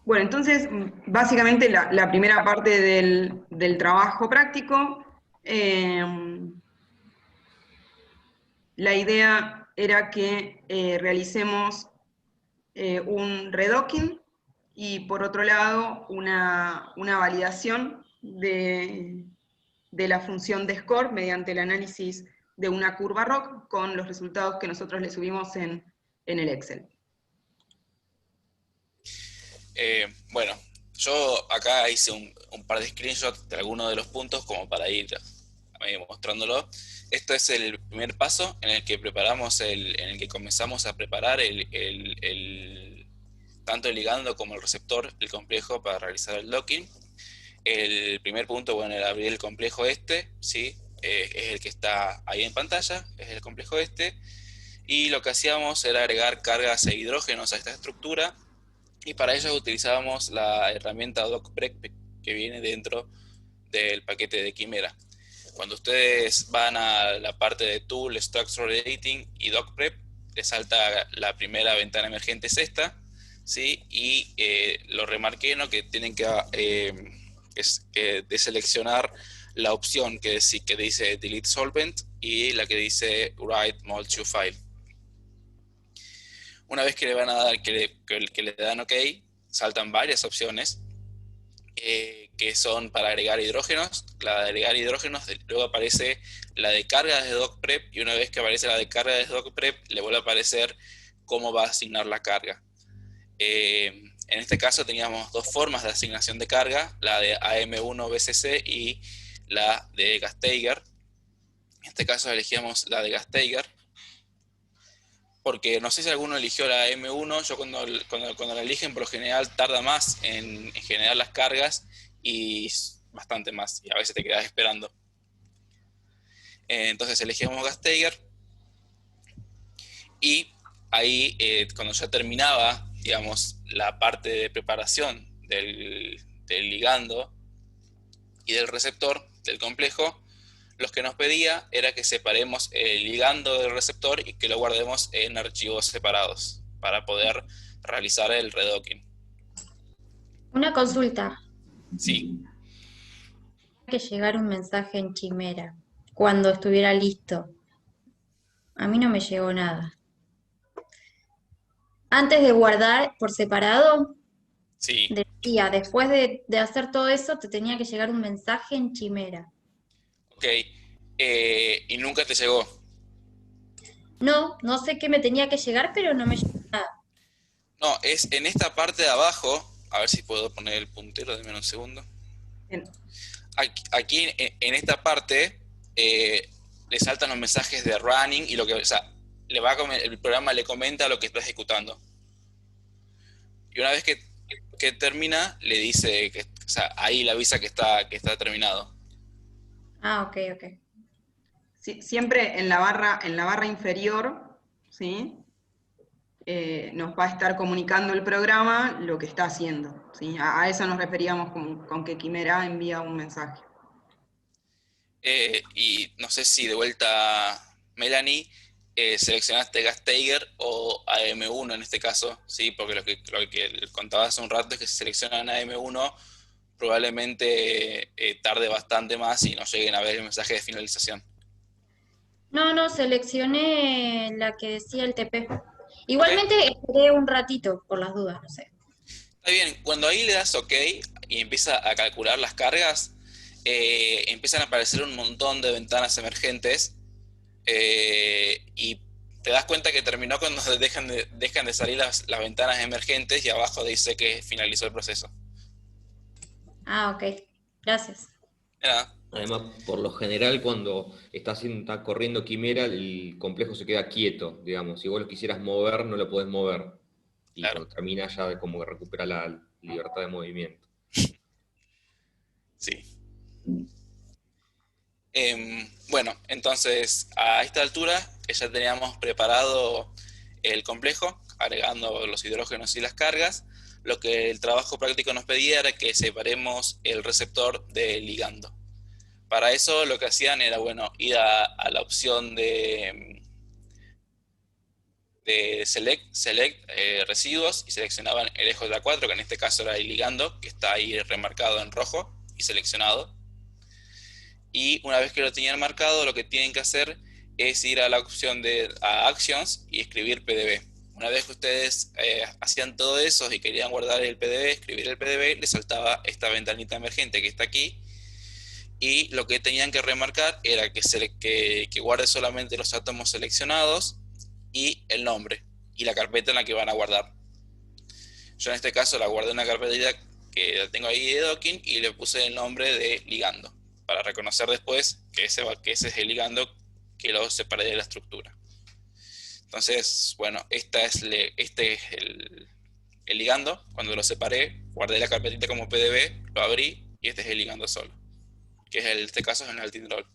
Bueno, entonces, básicamente la primera parte del trabajo práctico, eh, la idea era que realicemos un redocking y por otro lado una validación de la función de score mediante el análisis de una curva ROC con los resultados que nosotros le subimos en el Excel. Bueno, yo acá hice un par de screenshots de algunos de los puntos como para ir mostrándolo. Esto es el primer paso en el que preparamos en el que comenzamos a preparar tanto el ligando como el receptor, el complejo para realizar el docking. El primer punto, bueno, era abrir el complejo este, ¿sí? Es el que está ahí en pantalla, es el complejo este. Y lo que hacíamos era agregar cargas e hidrógenos a esta estructura. Y para ello utilizábamos la herramienta DocPrep que viene dentro del paquete de Quimera. Cuando ustedes van a la parte de Tool, Structural Editing y DocPrep, les salta la primera ventana emergente, es esta, ¿sí? Y lo remarqué, ¿no? Que tienen que deseleccionar la opción que dice Delete Solvent y la que dice Write Mol to File. Una vez que le van a dar, que le dan OK, saltan varias opciones que son para agregar hidrógenos. La de agregar hidrógenos, luego aparece la de carga de DocPrep, y una vez que aparece la de carga de DocPrep, le vuelve a aparecer cómo va a asignar la carga. En este caso teníamos dos formas de asignación de carga, la de AM1-BCC y la de Gasteigger. En este caso elegíamos la de Gasteigger, porque no sé si alguno eligió la M1, yo cuando la eligen por lo general tarda más en generar las cargas y bastante más, y a veces te quedas esperando. Entonces elegimos Gasteigger y ahí cuando ya terminaba, digamos, la parte de preparación del ligando y del receptor del complejo, lo que nos pedía era que separemos el ligando del receptor y que lo guardemos en archivos separados para poder realizar el redocking. Una consulta. Sí, Que llegar un mensaje en Chimera cuando estuviera listo. A mí no me llegó nada. Antes de guardar por separado, sí, decía, después de hacer todo eso, te tenía que llegar un mensaje en Chimera. ok. Y nunca te llegó. No, no sé qué me tenía que llegar, pero no me llegó nada. No, es en esta parte de abajo, a ver si puedo poner el puntero, denme un segundo. Bien. Aquí en esta parte le saltan los mensajes de running y lo que, o sea, el programa le comenta lo que está ejecutando. Y una vez que termina, le dice que, o sea, ahí le avisa que está terminado. Ah, ok, ok. Sí, siempre en la barra inferior, ¿sí? Nos va a estar comunicando el programa lo que está haciendo, ¿sí? A eso nos referíamos con que Quimera envía un mensaje. Y no sé si de vuelta, Melanie, seleccionaste Gasteigger o AM1 en este caso, ¿sí? Porque lo que contaba hace un rato es que si seleccionan AM1 probablemente tarde bastante más y no lleguen a ver el mensaje de finalización. No, no, seleccioné la que decía el TP. Ok, Igualmente esperé un ratito por las dudas, no sé. está bien. Cuando ahí le das OK y empieza a calcular las cargas, empiezan a aparecer un montón de ventanas emergentes y te das cuenta que terminó cuando dejan de salir las ventanas emergentes y abajo dice que finalizó el proceso. Ah, ok. Gracias. De nada. Además, por lo general, cuando está corriendo Quimera, el complejo se queda quieto, digamos. Si vos lo quisieras mover, no lo podés mover. Y Claro, cuando termina ya como que recupera la libertad de movimiento. sí. Bueno, entonces a esta altura ya teníamos preparado el complejo, agregando los hidrógenos y las cargas. Lo que el trabajo práctico nos pedía era que separemos el receptor del ligando. Para eso lo que hacían era, bueno, ir a la opción select residuos, y seleccionaban el eje de A4, que en este caso era el ligando, que está ahí remarcado en rojo y seleccionado. Y una vez que lo tenían marcado, lo que tienen que hacer es ir a la opción de Actions y escribir PDB. Una vez que ustedes hacían todo eso y querían guardar el PDB, escribir el PDB, les saltaba esta ventanita emergente que está aquí, y lo que tenían que remarcar era que guarde solamente los átomos seleccionados y el nombre y la carpeta en la que van a guardar. Yo en este caso la guardé en una carpetita que la tengo ahí de docking y le puse el nombre de ligando, para reconocer después que ese es el ligando que lo separé de la estructura. Entonces, bueno, este es el ligando. Cuando lo separé, guardé la carpetita como PDB, lo abrí y este es el ligando solo, que es en este caso es el tindrol.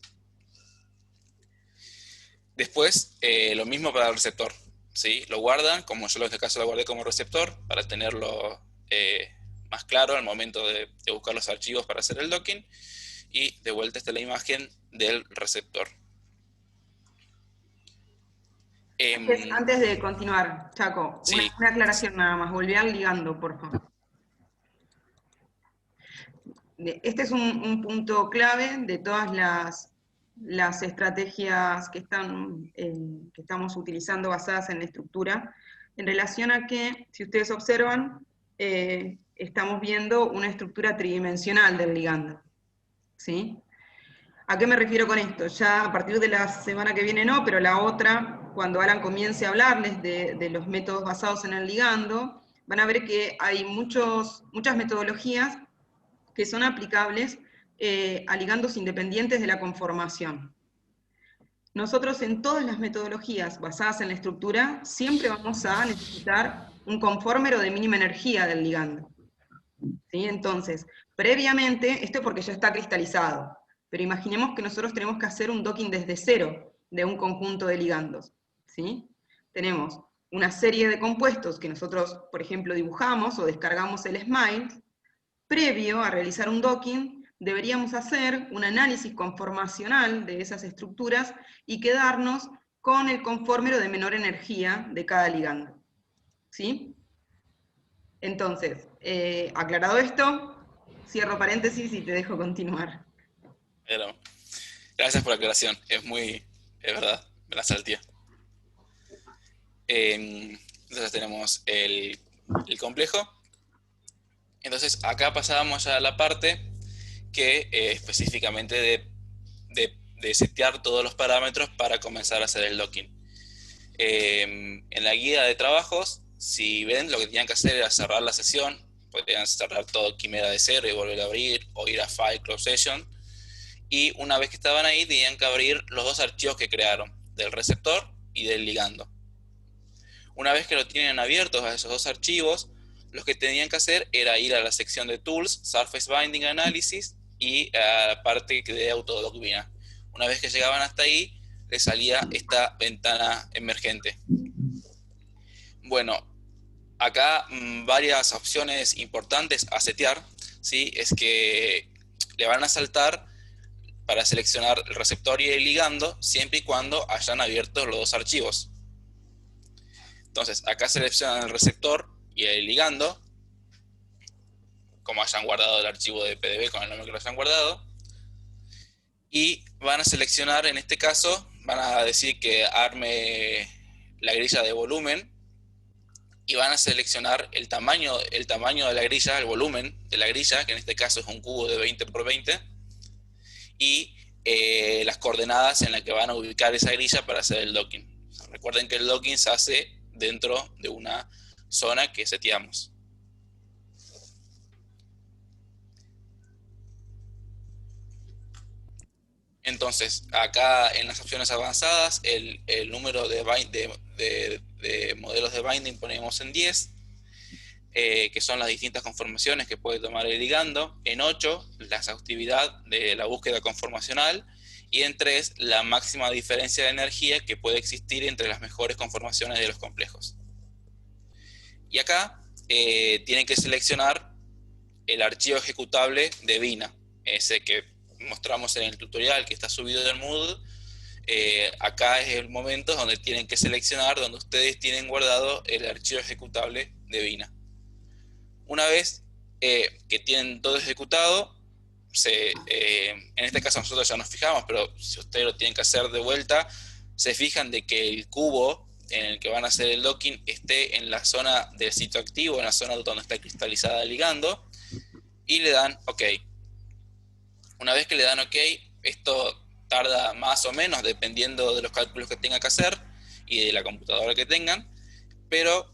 Después, lo mismo para el receptor, ¿sí? Lo guardan, como yo en este caso lo guardé como receptor, para tenerlo más claro al momento de buscar los archivos para hacer el docking. Y de vuelta está la imagen del receptor. Antes de continuar, Chaco, sí. una aclaración nada más. Volví al ligando, por favor. Este es un punto clave de todas las estrategias que estamos utilizando basadas en la estructura, en relación a que, si ustedes observan, estamos viendo una estructura tridimensional del ligando, ¿sí? ¿A qué me refiero con esto? Ya a partir de la semana que viene no, pero la otra, cuando Alan comience a hablarles de los métodos basados en el ligando, van a ver que hay muchas metodologías que son aplicables a ligandos independientes de la conformación. Nosotros en todas las metodologías basadas en la estructura siempre vamos a necesitar un conformero de mínima energía del ligando, ¿sí? Entonces, previamente, esto es porque ya está cristalizado, pero imaginemos que nosotros tenemos que hacer un docking desde cero de un conjunto de ligandos, ¿sí? Tenemos una serie de compuestos que nosotros, por ejemplo, dibujamos o descargamos el SMILE. Previo a realizar un docking, deberíamos hacer un análisis conformacional de esas estructuras y quedarnos con el conformero de menor energía de cada ligando, ¿sí? Entonces, aclarado esto, cierro paréntesis y te dejo continuar. Pero, gracias por la aclaración, es verdad, me la salté. Entonces tenemos el complejo. Entonces acá pasábamos ya a la parte que específicamente de setear todos los parámetros para comenzar a hacer el docking. En la guía de trabajos, si ven, lo que tenían que hacer era cerrar la sesión, podrían cerrar todo Quimera de cero y volver a abrir, o ir a File, Close Session, y una vez que estaban ahí tenían que abrir los dos archivos que crearon, del receptor y del ligando. Una vez que lo tienen abiertos a esos dos archivos, lo que tenían que hacer era ir a la sección de Tools, Surface Binding Analysis, y a la parte de Autodoc-Vina. Una vez que llegaban hasta ahí, les salía esta ventana emergente. Bueno, acá varias opciones importantes a setear, ¿sí? Es que le van a saltar para seleccionar el receptor y el ligando, siempre y cuando hayan abierto los dos archivos. Entonces, acá seleccionan el receptor y el ligando, como hayan guardado el archivo de PDB con el nombre que lo hayan guardado, y van a seleccionar, en este caso, van a decir que arme la grilla de volumen, y van a seleccionar el tamaño de la grilla, el volumen de la grilla, que en este caso es un cubo de 20 por 20, y las coordenadas en las que van a ubicar esa grilla para hacer el docking. Recuerden que el docking se hace dentro de una zona que seteamos. Entonces, acá en las opciones avanzadas, el número de modelos de binding ponemos en 10, que son las distintas conformaciones que puede tomar el ligando. En 8, la exhaustividad de la búsqueda conformacional. Y en 3, la máxima diferencia de energía que puede existir entre las mejores conformaciones de los complejos. Y acá tienen que seleccionar el archivo ejecutable de Vina, ese que mostramos en el tutorial que está subido del Moodle, acá es el momento donde tienen que seleccionar donde ustedes tienen guardado el archivo ejecutable de Vina. Una vez que tienen todo ejecutado, en este caso nosotros ya nos fijamos, pero si ustedes lo tienen que hacer de vuelta, se fijan de que el cubo en el que van a hacer el docking esté en la zona del sitio activo, en la zona donde está cristalizada el ligando, y le dan OK. Una vez que le dan OK, esto tarda más o menos dependiendo de los cálculos que tengan que hacer y de la computadora que tengan, pero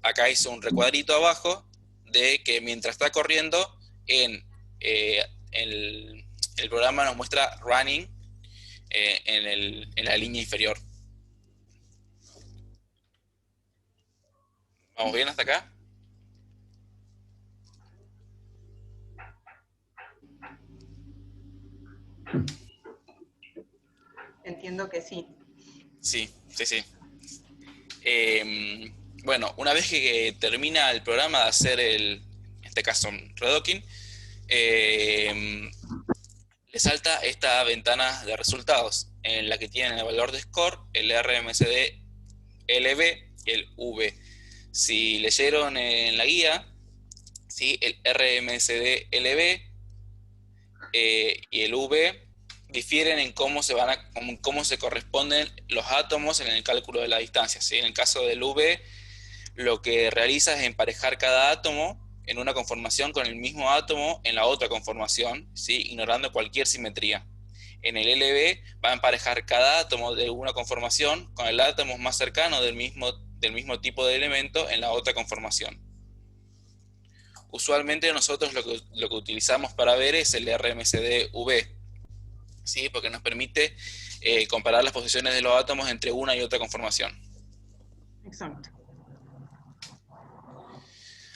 acá hice un recuadrito abajo de que mientras está corriendo el programa nos muestra running en la línea inferior. ¿Vamos bien hasta acá? Entiendo que sí. Sí. Bueno, una vez que termina el programa de hacer en este caso redocking, le salta esta ventana de resultados en la que tienen el valor de score, el RMSD LB y el V. Si leyeron en la guía, ¿sí? El RMSD LB y el V difieren en cómo se corresponden los átomos en el cálculo de la distancia, ¿sí? En el caso del V, lo que realiza es emparejar cada átomo en una conformación con el mismo átomo en la otra conformación, ¿sí? Ignorando cualquier simetría. En el LB va a emparejar cada átomo de una conformación con el átomo más cercano del mismo tipo de elemento en la otra conformación. Usualmente nosotros lo que utilizamos para ver es el RMSD-V, ¿sí? Porque nos permite comparar las posiciones de los átomos entre una y otra conformación. Exacto.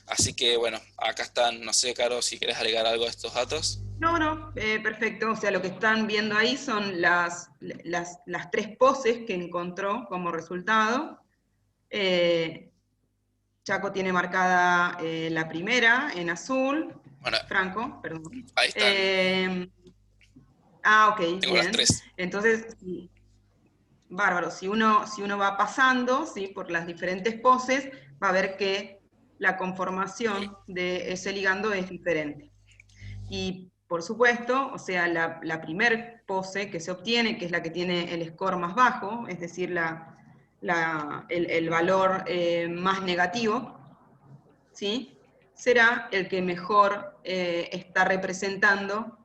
Así que bueno, acá están, no sé, Caro, si querés agregar algo a estos datos. No, perfecto. O sea, lo que están viendo ahí son las 3 poses que encontró como resultado. Chaco tiene marcada la primera en azul. Bueno, Franco, perdón. ahí están. Ok, Tengo las bien. 3. Entonces, bárbaro. Si uno va pasando, ¿sí?, por las diferentes poses, va a ver que la conformación de ese ligando es diferente. Y por supuesto, o sea, la primer pose que se obtiene, que es la que tiene el score más bajo, es decir, el valor más negativo, ¿sí?, será el que mejor está representando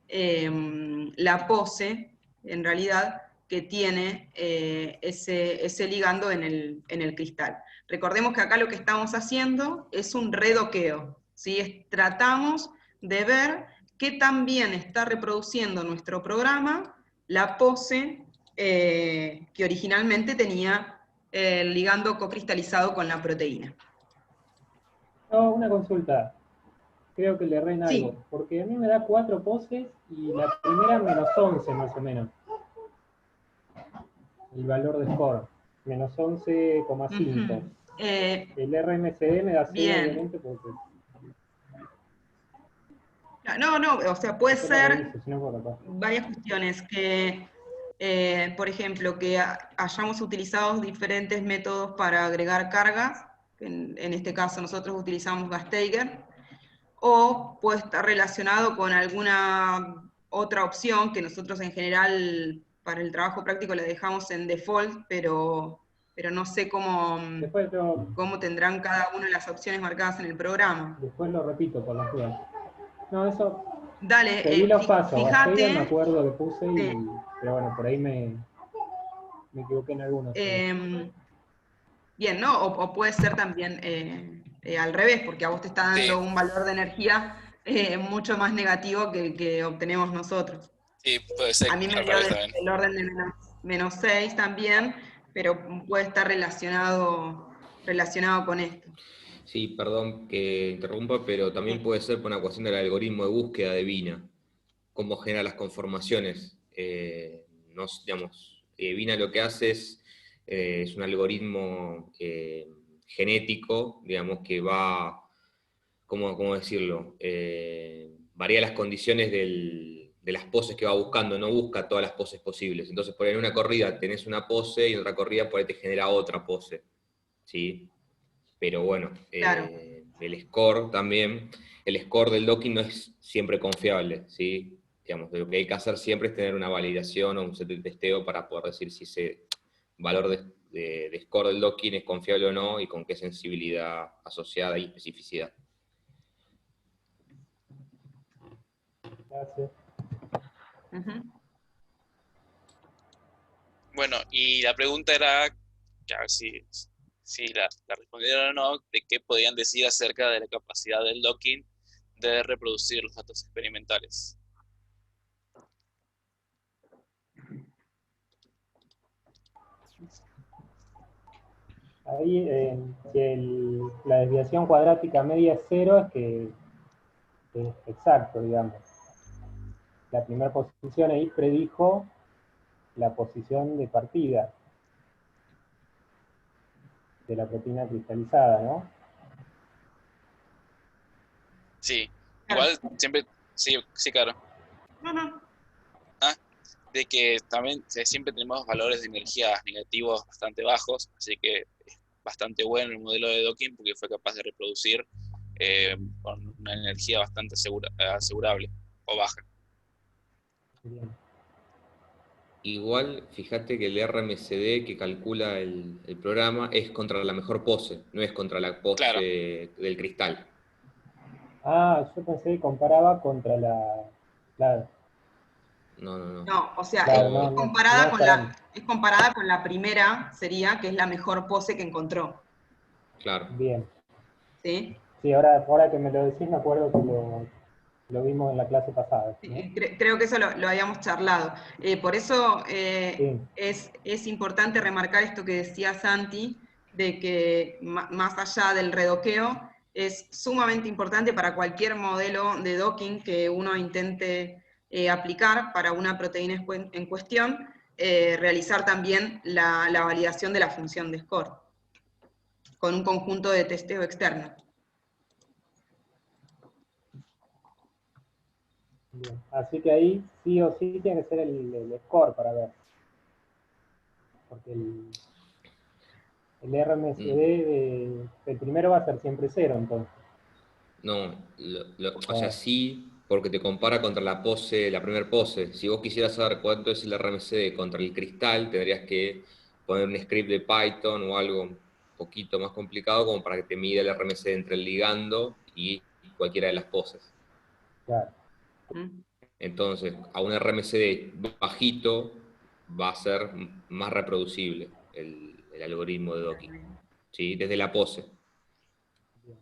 la pose, en realidad, que tiene ese ligando en el cristal. Recordemos que acá lo que estamos haciendo es un redoqueo, ¿sí? Tratamos de ver qué tan bien está reproduciendo nuestro programa la pose que originalmente tenía el ligando cocristalizado con la proteína. No, una consulta. Creo que le erré en algo. Sí. Porque a mí me da 4 poses y la primera -11 más o menos. El valor de score. -11,5. El RMSD me da 0, bien. obviamente, porque... No, o sea, puede ser reviso, si no por acá. varias cuestiones, que, por ejemplo, que hayamos utilizado diferentes métodos para agregar cargas, en este caso nosotros utilizamos Gasteigger, o puede estar relacionado con alguna otra opción que nosotros en general para el trabajo práctico la dejamos en default, pero no sé cómo tendrán cada una de las opciones marcadas en el programa. Después lo repito por las dudas. No, eso... Dale, seguí los pasos. fíjate. Me acuerdo que puse, pero bueno, por ahí me equivoqué en algunos. Bien, ¿no? O puede ser también al revés, porque a vos te está dando un valor de energía mucho más negativo que el que obtenemos nosotros. Sí, puede ser. A mí me dio el orden de menos 6 también, pero puede estar relacionado con esto. Sí, perdón que interrumpa, pero también puede ser por una cuestión del algoritmo de búsqueda de Vina, cómo genera las conformaciones. Vina lo que hace es un algoritmo genético, digamos, que va, ¿cómo decirlo? Varía las condiciones del de las poses que va buscando, no busca todas las poses posibles. Entonces, por ahí en una corrida tenés una pose y en otra corrida por ahí te genera otra pose, ¿sí? Pero bueno, Claro. el score también, el score del docking no es siempre confiable, ¿sí? Digamos, lo que hay que hacer siempre es tener una validación o un set de testeo para poder decir si ese valor de score del docking es confiable o no y con qué sensibilidad asociada y especificidad. Gracias. Ujú. Bueno, y la pregunta era, que a ver si la respondieron o no, de qué podían decir acerca de la capacidad del docking de reproducir los datos experimentales. Ahí, si la desviación cuadrática media es 0, es que es exacto, digamos. La primera posición ahí predijo la posición de partida de la proteína cristalizada, ¿no? Sí, Claro. igual siempre, sí, sí, claro. No, no. De que también siempre tenemos valores de energía negativos bastante bajos, así que es bastante bueno el modelo de docking porque fue capaz de reproducir con una energía bastante asegurable o baja. Bien. Igual, fíjate que el RMCD que calcula el programa es contra la mejor pose, no es contra la Claro, pose del cristal. Ah, yo pensé que comparaba contra la... Claro, No, no, no. No, o sea, claro, O- no, no es para mí. es comparada con la primera, sería, que es la mejor pose que encontró. claro. Bien. ¿Sí? Sí, ahora que me lo decís, me acuerdo que lo vimos en la clase pasada, ¿no? Creo que eso lo habíamos charlado. Por eso Sí, es importante remarcar esto que decía Santi, de que más allá del redoqueo, es sumamente importante para cualquier modelo de docking que uno intente aplicar para una proteína en cuestión, realizar también la validación de la función de score, con un conjunto de testeo externo. bien. Así que ahí sí o sí tiene que ser el score para ver. Porque el RMSD el primero va a ser siempre 0, entonces. No, o sea, Ah, sí, porque te compara contra la pose, la primera pose. Si vos quisieras saber cuánto es el RMCD contra el cristal, tendrías que poner un script de Python o algo un poquito más complicado como para que te mida el RMCD entre el ligando y cualquiera de las poses. claro. ¿Mm? Entonces, a un RMCD bajito va a ser más reproducible el algoritmo de docking, ¿sí? Desde la pose. Bien.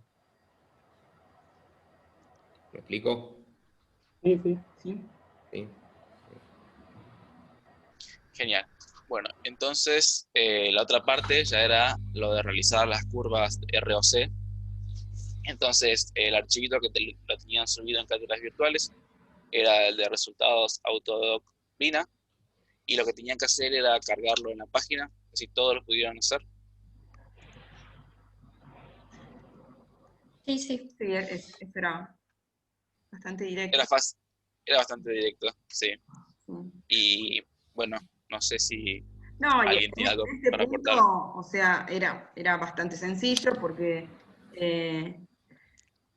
¿Me explico? Sí, sí. ¿Sí? ¿Sí? genial. Bueno, entonces la otra parte ya era lo de realizar las curvas ROC. Entonces, el archivito que lo tenían subido en cátedras virtuales era el de resultados Autodoc Vina, y lo que tenían que hacer era cargarlo en la página, así todos lo pudieron hacer. Sí, sí. Sí, eso era bastante directo. Era fácil, era bastante directo, sí. Sí. Y bueno, no sé si No, y alguien tiene algo en este para punto, aportar. o sea, era bastante sencillo porque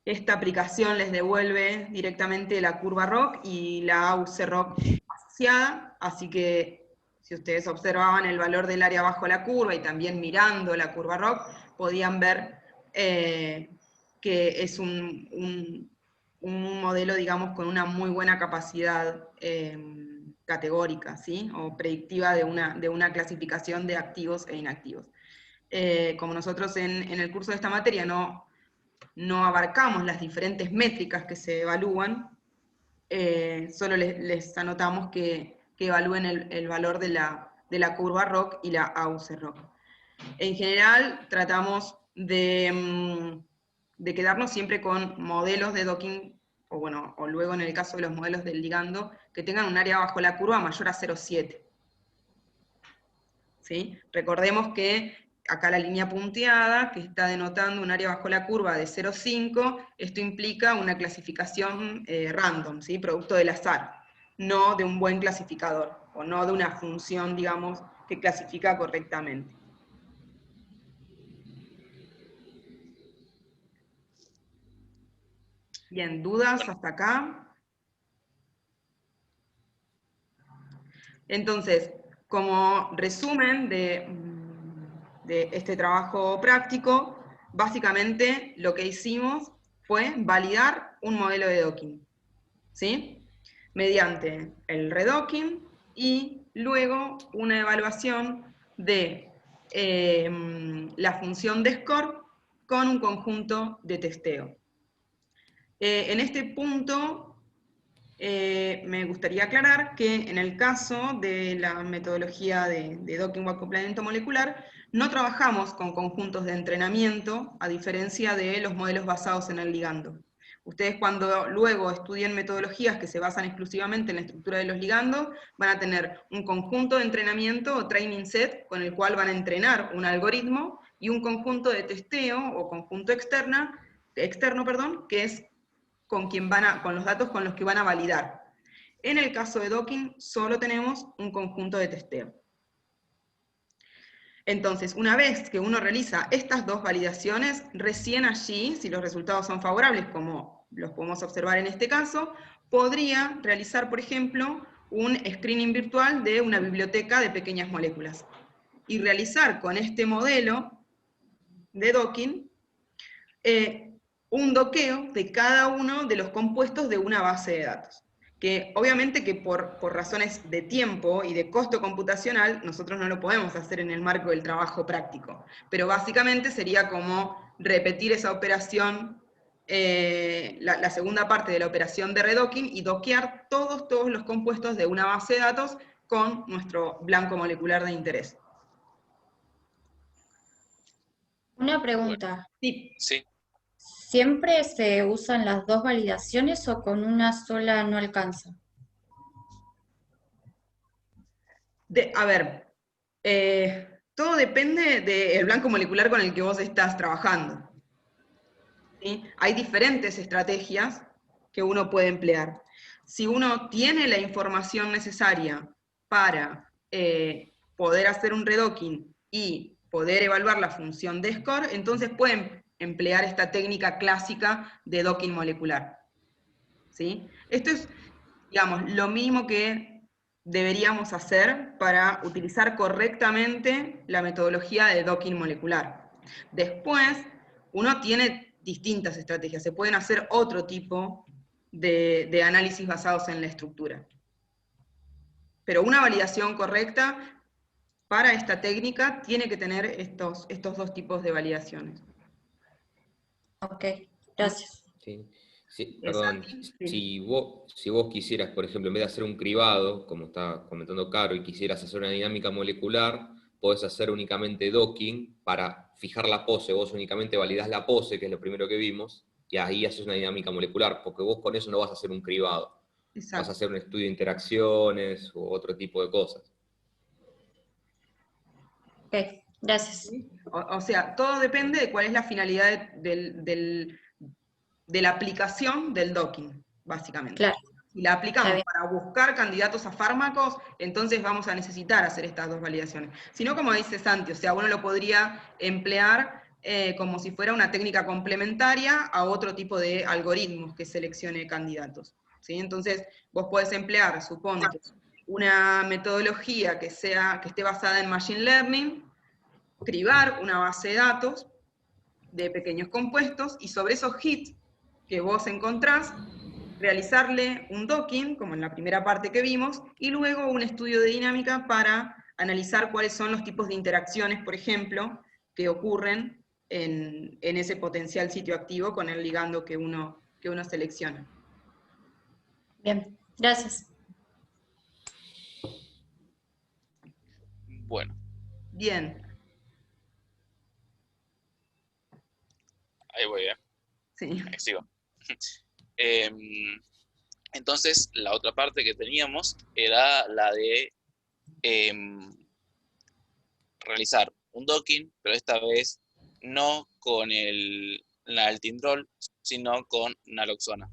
esta aplicación les devuelve directamente la curva ROC y la AUC ROC asociada, así que si ustedes observaban el valor del área bajo la curva y también mirando la curva ROC, podían ver que es un modelo, digamos, con una muy buena capacidad categórica, ¿sí? O predictiva de una clasificación de activos e inactivos. Como nosotros en el curso de esta materia no abarcamos las diferentes métricas que se evalúan, solo les anotamos que evalúen el valor de la curva ROC y la AUC ROC. En general, tratamos de quedarnos siempre con modelos de docking, o bueno, o luego en el caso de los modelos del ligando, que tengan un área bajo la curva mayor a 0,7. ¿Sí? Recordemos que acá la línea punteada, que está denotando un área bajo la curva de 0,5, esto implica una clasificación random, ¿sí? Producto del azar. no de un buen clasificador, o no de una función, digamos, que clasifica correctamente. Bien, ¿dudas hasta acá? Entonces, como resumen de este trabajo práctico, básicamente lo que hicimos fue validar un modelo de docking, ¿sí? Mediante el redocking y luego una evaluación de la función de score con un conjunto de testeo. En este punto me gustaría aclarar que en el caso de la metodología de docking o acoplamiento molecular, no trabajamos con conjuntos de entrenamiento, a diferencia de los modelos basados en el ligando. Ustedes cuando luego estudien metodologías que se basan exclusivamente en la estructura de los ligandos, van a tener un conjunto de entrenamiento o training set con el cual van a entrenar un algoritmo y un conjunto de testeo o conjunto externo, que es con los datos con los que van a validar. En el caso de docking, solo tenemos un conjunto de testeo. Entonces, una vez que uno realiza estas dos validaciones, recién allí, si los resultados son favorables, como los podemos observar en este caso, podría realizar, por ejemplo, un screening virtual de una biblioteca de pequeñas moléculas. Y realizar con este modelo de docking un doqueo de cada uno de los compuestos de una base de datos. Que obviamente que por razones de tiempo y de costo computacional, nosotros no lo podemos hacer en el marco del trabajo práctico, pero básicamente sería como repetir esa operación, la segunda parte de la operación de redocking, y doquear todos los compuestos de una base de datos con nuestro blanco molecular de interés. Una pregunta. Sí. Sí. ¿Siempre se usan las dos validaciones o con una sola no alcanza? A ver, todo depende del blanco molecular con el que vos estás trabajando. ¿Sí? Hay diferentes estrategias que uno puede emplear. Si uno tiene la información necesaria para poder hacer un redocking y poder evaluar la función de score, entonces pueden emplear esta técnica clásica de docking molecular. ¿Sí? Esto es, digamos, lo mismo que deberíamos hacer para utilizar correctamente la metodología de docking molecular. Después, uno tiene distintas estrategias, se pueden hacer otro tipo de análisis basados en la estructura. Pero una validación correcta para esta técnica tiene que tener estos dos tipos de validaciones. Ok, gracias. Sí, sí, perdón. Sí. Si vos quisieras, por ejemplo, en vez de hacer un cribado, como está comentando Caro, y quisieras hacer una dinámica molecular, podés hacer únicamente docking para fijar la pose. Vos únicamente validás la pose, que es lo primero que vimos, y ahí haces una dinámica molecular, porque vos con eso no vas a hacer un cribado. Exacto. Vas a hacer un estudio de interacciones u otro tipo de cosas. Ok, gracias. O sea, todo depende de cuál es la finalidad de la aplicación del docking, básicamente. Claro. Si la aplicamos Está bien. para buscar candidatos a fármacos, entonces vamos a necesitar hacer estas dos validaciones. Si no, como dice Santi, o sea, uno lo podría emplear como si fuera una técnica complementaria a otro tipo de algoritmos que seleccione candidatos. ¿Sí? Entonces, vos podés emplear, suponte, una metodología que esté basada en Machine Learning, cribar una base de datos de pequeños compuestos, y sobre esos hits que vos encontrás, realizarle un docking, como en la primera parte que vimos, y luego un estudio de dinámica para analizar cuáles son los tipos de interacciones, por ejemplo, que ocurren en ese potencial sitio activo con el ligando que uno selecciona. Bien, gracias. Bueno. Bien. Ahí voy, Sí. Ahí sigo. Entonces, la otra parte que teníamos era la de realizar un docking, pero esta vez no con el naltrexone, sino con naloxona.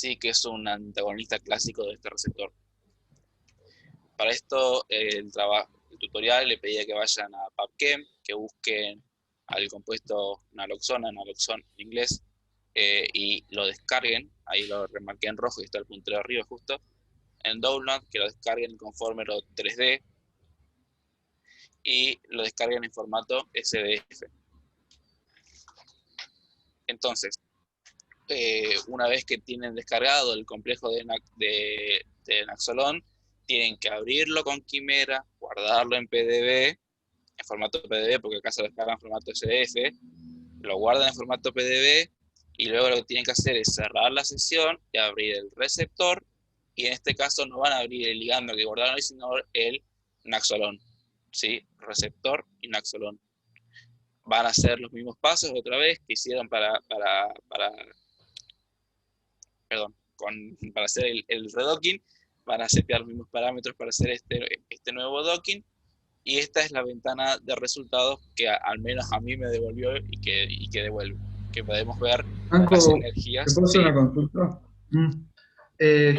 sí, que es un antagonista clásico de este receptor. Para esto, el tutorial le pedía que vayan a PubChem, que busquen al compuesto naloxona en inglés, y lo descarguen. Ahí lo remarqué en rojo y está el puntero arriba justo. En Download, que lo descarguen con Formero 3D y lo descarguen en formato SDF. Entonces, una vez que tienen descargado el complejo de Naxolón, tienen que abrirlo con Quimera, guardarlo en PDB, en formato PDB, porque acá se lo descargan en formato SDF, lo guardan en formato PDB, y luego lo que tienen que hacer es cerrar la sesión y abrir el receptor, y en este caso no van a abrir el ligando que guardaron ahí, sino el Naxolón, ¿sí? Receptor y Naxolón. Van a hacer los mismos pasos otra vez que hicieron para hacer el redocking. Van a setear los mismos parámetros para hacer este nuevo docking, y esta es la ventana de resultados que al menos a mí me devolvió y que devuelve, que podemos ver las energías. ¿Te puedo hacer ¿sí? una consulta?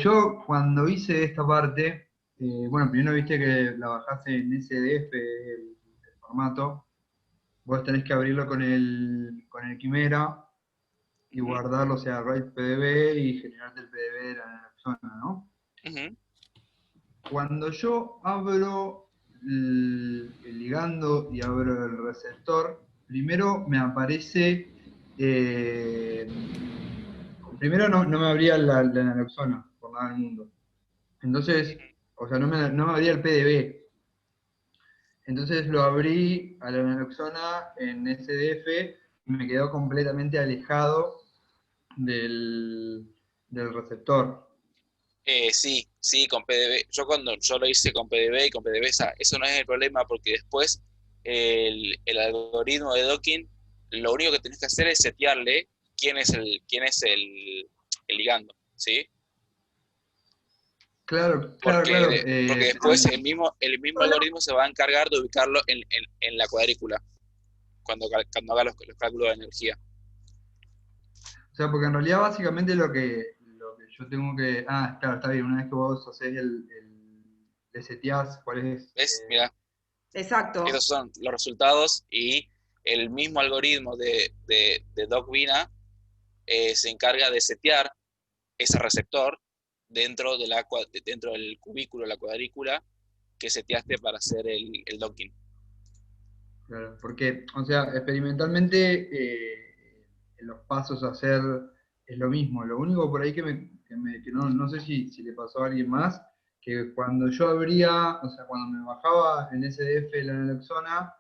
Yo cuando hice esta parte, bueno, primero viste que la bajaste en SDF el formato, vos tenés que abrirlo con el Quimera y guardarlo, o sea, write PDB y generarte el PDB de la zona, ¿no? Cuando yo abro el ligando y abro el receptor, primero me aparece, primero no me abría la naloxona por nada del mundo. Entonces, o sea, no me abría el PDB. Entonces lo abrí a la naloxona en SDF y me quedó completamente alejado del receptor. Sí, con PDB. Yo lo hice con PDB y con PDVSA, eso no es el problema, porque después el algoritmo de docking, lo único que tenés que hacer es setearle quién es el ligando, ¿sí? Claro. Porque después el mismo algoritmo se va a encargar de ubicarlo en la cuadrícula, cuando haga los cálculos de energía. O sea, porque en realidad básicamente lo que yo tengo que... Ah, claro, está bien, una vez que vos hacés le seteás cuál es... ¿Ves? Mira. Exacto. Esos son los resultados, y el mismo algoritmo de DocVina se encarga de setear ese receptor dentro del cubículo, la cuadrícula, que seteaste para hacer el docking. Claro, porque, o sea, experimentalmente los pasos a hacer es lo mismo. Lo único por ahí que no sé si le pasó a alguien más, que cuando yo abría, o sea, cuando me bajaba en SDF la naloxona,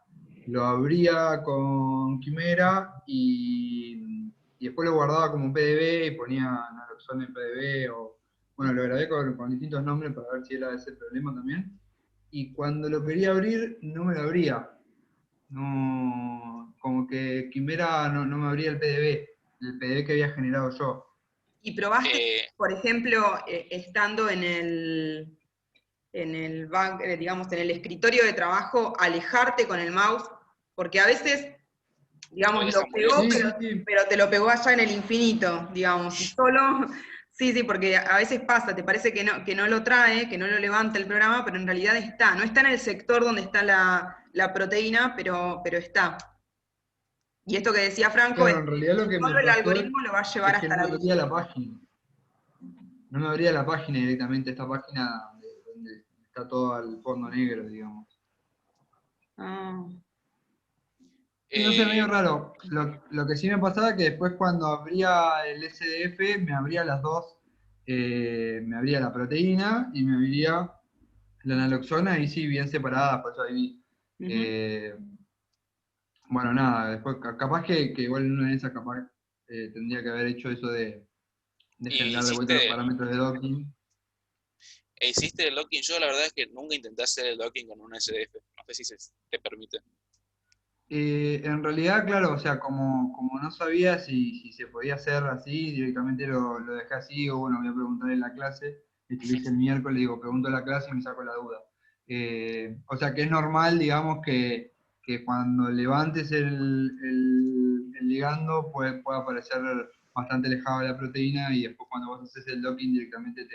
lo abría con Quimera y después lo guardaba como un PDB y ponía naloxona en PDB, o bueno, lo grabé con distintos nombres para ver si era ese problema también. Y cuando lo quería abrir, no me lo abría. No, como que Quimera no me abría el PDB que había generado yo. ¿Y probaste, por ejemplo, estando en el digamos, en el escritorio de trabajo, alejarte con el mouse? Porque a veces, digamos, lo pegó, pero te lo pegó allá en el infinito, digamos, y solo... Sí, porque a veces pasa, te parece que no lo trae, que no lo levanta el programa, pero en realidad no está en el sector donde está la proteína, pero está. Y esto que decía Franco Claro, es en realidad lo que solo me el pasó algoritmo lo va a llevar es que hasta no la me abría la página. No me abría la página directamente, esta página donde está todo al fondo negro, digamos. Sí, no sé, medio raro. Lo que sí me pasaba es que después cuando abría el SDF, me abría las dos, me abría la proteína y me abría la naloxona, y sí, bien separadas, por eso ahí bueno, nada, después capaz que igual en una de esas capaz tendría que haber hecho eso de generar de vuelta los parámetros de docking. ¿Hiciste el docking? Yo la verdad es que nunca intenté hacer el docking con un SDF, no sé si te permite. En realidad, claro, o sea, como no sabía si se podía hacer así, directamente lo dejé así, o bueno, voy a preguntar en la clase, lo hice el miércoles, digo, pregunto en la clase y me saco la duda. O sea, que es normal, digamos, que cuando levantes el ligando pueda aparecer bastante alejado de la proteína y después cuando vos haces el docking directamente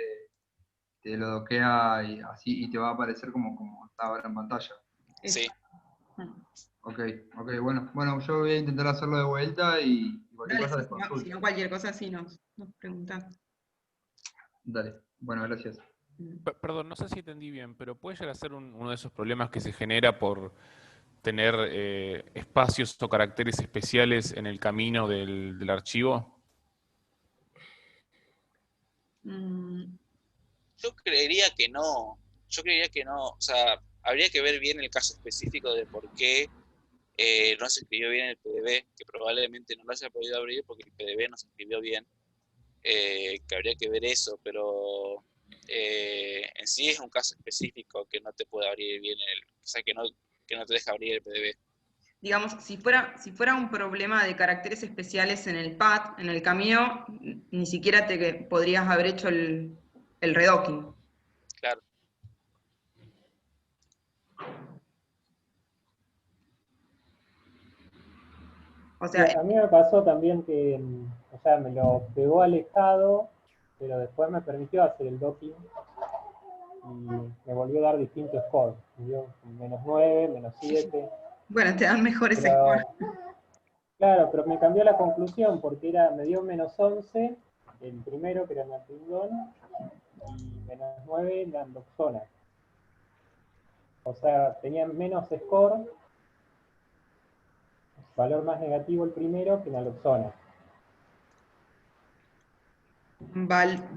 te lo doquea y así y te va a aparecer como está ahora en pantalla. Sí. Ok, bueno, yo voy a intentar hacerlo de vuelta y cualquier Dale, cosa sí, les consulto. si no cualquier cosa sí nos preguntan. Dale, bueno, gracias. Perdón, no sé si entendí bien, pero puede llegar a ser uno de esos problemas que se genera por tener espacios o caracteres especiales en el camino del archivo. Yo creería que no. O sea, habría que ver bien el caso específico de por qué no se escribió bien el PDB, que probablemente no lo haya podido abrir porque el PDB no se escribió bien. Que habría que ver eso, pero en sí es un caso específico que no te puede abrir bien o sea, que no te deja abrir el PDB. Digamos, si fuera un problema de caracteres especiales en el pad, en el camino, ni siquiera te podrías haber hecho el redocking. Claro. O sea, a mí me pasó también que, o sea, me lo pegó alejado, pero después me permitió hacer el docking y me volvió a dar distintos scores. Me dio -9, -7. bueno, te dan mejores Pero, scores. claro, pero me cambió la conclusión porque me dio -11 el primero, que era natrindol, y -9 la naloxona. O sea, tenía menos score, valor más negativo el primero que naloxona.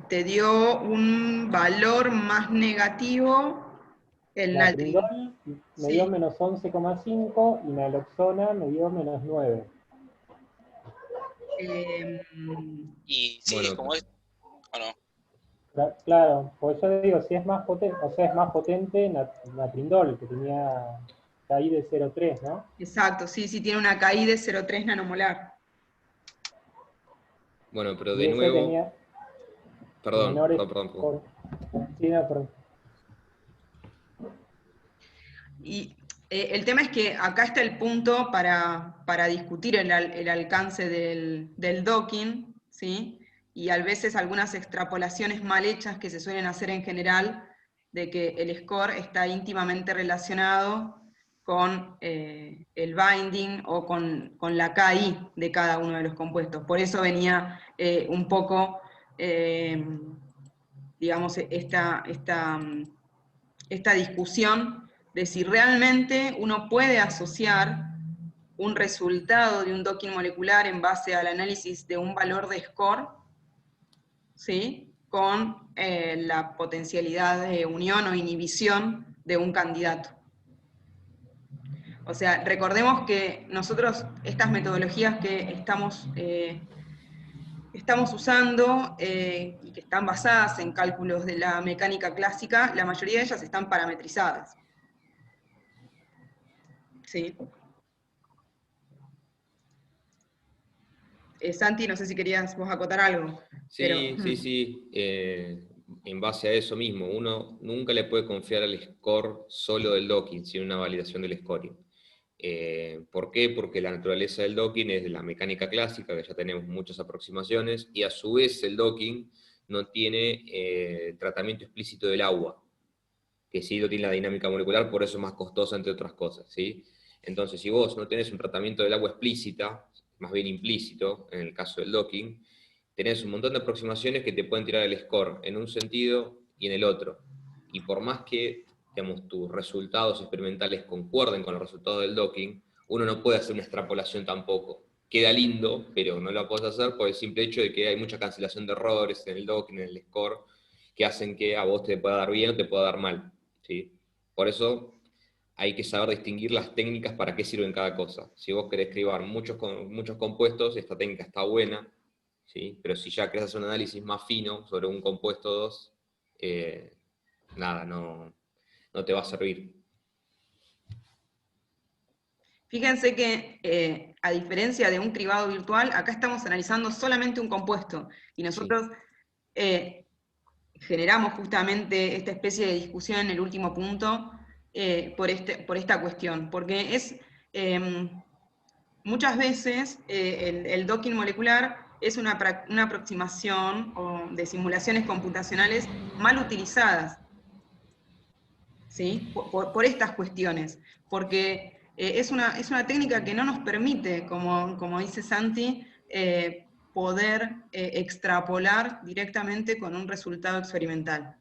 Te dio un valor más negativo el natrindol. Natrindol me dio -11,5 y naloxona me dio -9. Y sí, Bueno, es como es, ¿o no? Claro, pues yo digo, si es más potente, o sea, es más potente natrindol, que tenía KI de 0,3, ¿no? Exacto, sí, tiene una KI de 0,3 nanomolar. bueno, pero Y de ese nuevo, tenía perdón. Sí, no, perdón. Y el tema es que acá está el punto para discutir el alcance del docking, ¿sí? Y a veces algunas extrapolaciones mal hechas que se suelen hacer en general, de que el score está íntimamente relacionado con el binding o con la KI de cada uno de los compuestos. Por eso venía un poco, digamos, esta discusión de si realmente uno puede asociar un resultado de un docking molecular en base al análisis de un valor de score, ¿sí?, con la potencialidad de unión o inhibición de un candidato. O sea, recordemos que nosotros estas metodologías que estamos usando y que están basadas en cálculos de la mecánica clásica, la mayoría de ellas están parametrizadas. Sí. Santi, no sé si querías vos acotar algo. Sí, sí. En base a eso mismo, uno nunca le puede confiar al score solo del docking, sino una validación del scoring. ¿Por qué? Porque la naturaleza del docking es de la mecánica clásica, que ya tenemos muchas aproximaciones, y a su vez el docking no tiene tratamiento explícito del agua, que sí lo tiene la dinámica molecular, por eso es más costosa, entre otras cosas, ¿sí? Entonces, si vos no tenés un tratamiento del agua explícita, más bien implícito, en el caso del docking, tenés un montón de aproximaciones que te pueden tirar el score en un sentido y en el otro. Y por más que, digamos, tus resultados experimentales concuerden con los resultados del docking, uno no puede hacer una extrapolación tampoco. Queda lindo, pero no lo puedes hacer por el simple hecho de que hay mucha cancelación de errores en el docking, en el score, que hacen que a vos te pueda dar bien o te pueda dar mal, ¿sí? Por eso hay que saber distinguir las técnicas para qué sirven cada cosa. Si vos querés escribir muchos compuestos, esta técnica está buena, ¿sí? Pero si ya querés hacer un análisis más fino sobre un compuesto 2, nada, no te va a servir. Fíjense que, a diferencia de un cribado virtual, acá estamos analizando solamente un compuesto, y nosotros generamos justamente esta especie de discusión en el último punto por esta cuestión, porque es muchas veces el docking molecular es una aproximación de simulaciones computacionales mal utilizadas, ¿sí? Por estas cuestiones, porque es una técnica que no nos permite, como dice Santi, poder extrapolar directamente con un resultado experimental.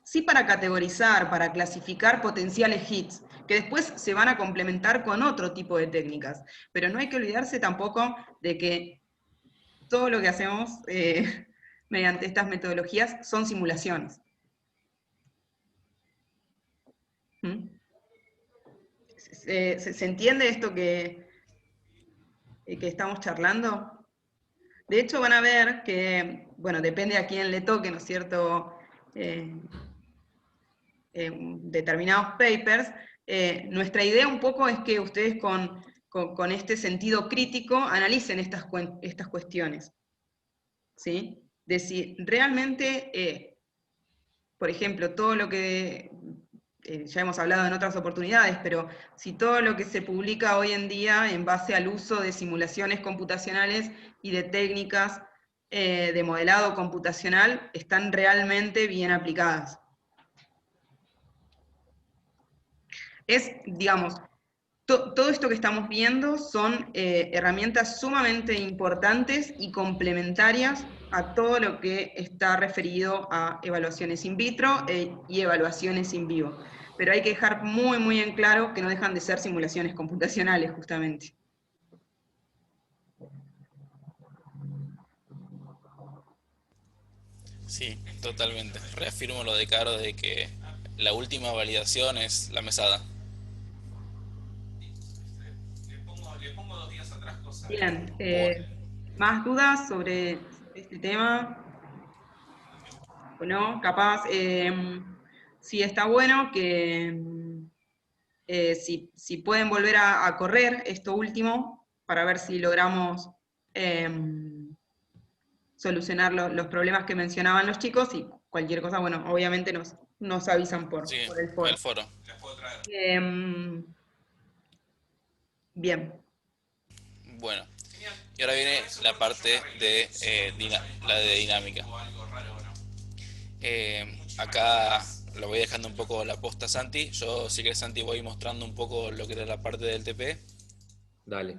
Sí, para categorizar, para clasificar potenciales hits, que después se van a complementar con otro tipo de técnicas, pero no hay que olvidarse tampoco de que todo lo que hacemos mediante estas metodologías son simulaciones. ¿Mm? ¿Se entiende esto que estamos charlando? De hecho, van a ver que, bueno, depende a quién le toque, ¿no es cierto?, determinados papers, nuestra idea un poco es que ustedes con este sentido crítico analicen estas cuestiones, ¿sí? De si realmente, por ejemplo, todo lo que ya hemos hablado en otras oportunidades, pero si todo lo que se publica hoy en día en base al uso de simulaciones computacionales y de técnicas de modelado computacional están realmente bien aplicadas. Digamos, todo esto que estamos viendo son herramientas sumamente importantes y complementarias a todo lo que está referido a evaluaciones in vitro y evaluaciones in vivo. Pero hay que dejar muy, muy en claro que no dejan de ser simulaciones computacionales, justamente. Sí, totalmente. Reafirmo lo de Caro de que la última validación es la mesada. Le pongo 2 días atrás cosas. Bien, ¿más dudas sobre este tema? ¿O no? Capaz, sí está bueno que si pueden volver a correr esto último, para ver si logramos solucionar los problemas que mencionaban los chicos, y cualquier cosa, bueno, obviamente nos avisan por Sí, el foro. el foro. Les puedo traer. Bien. Bueno, y ahora viene la parte de la de dinámica. Acá lo voy dejando un poco la posta a Santi. Yo, si querés, Santi, voy mostrando un poco lo que era la parte del TP. Dale.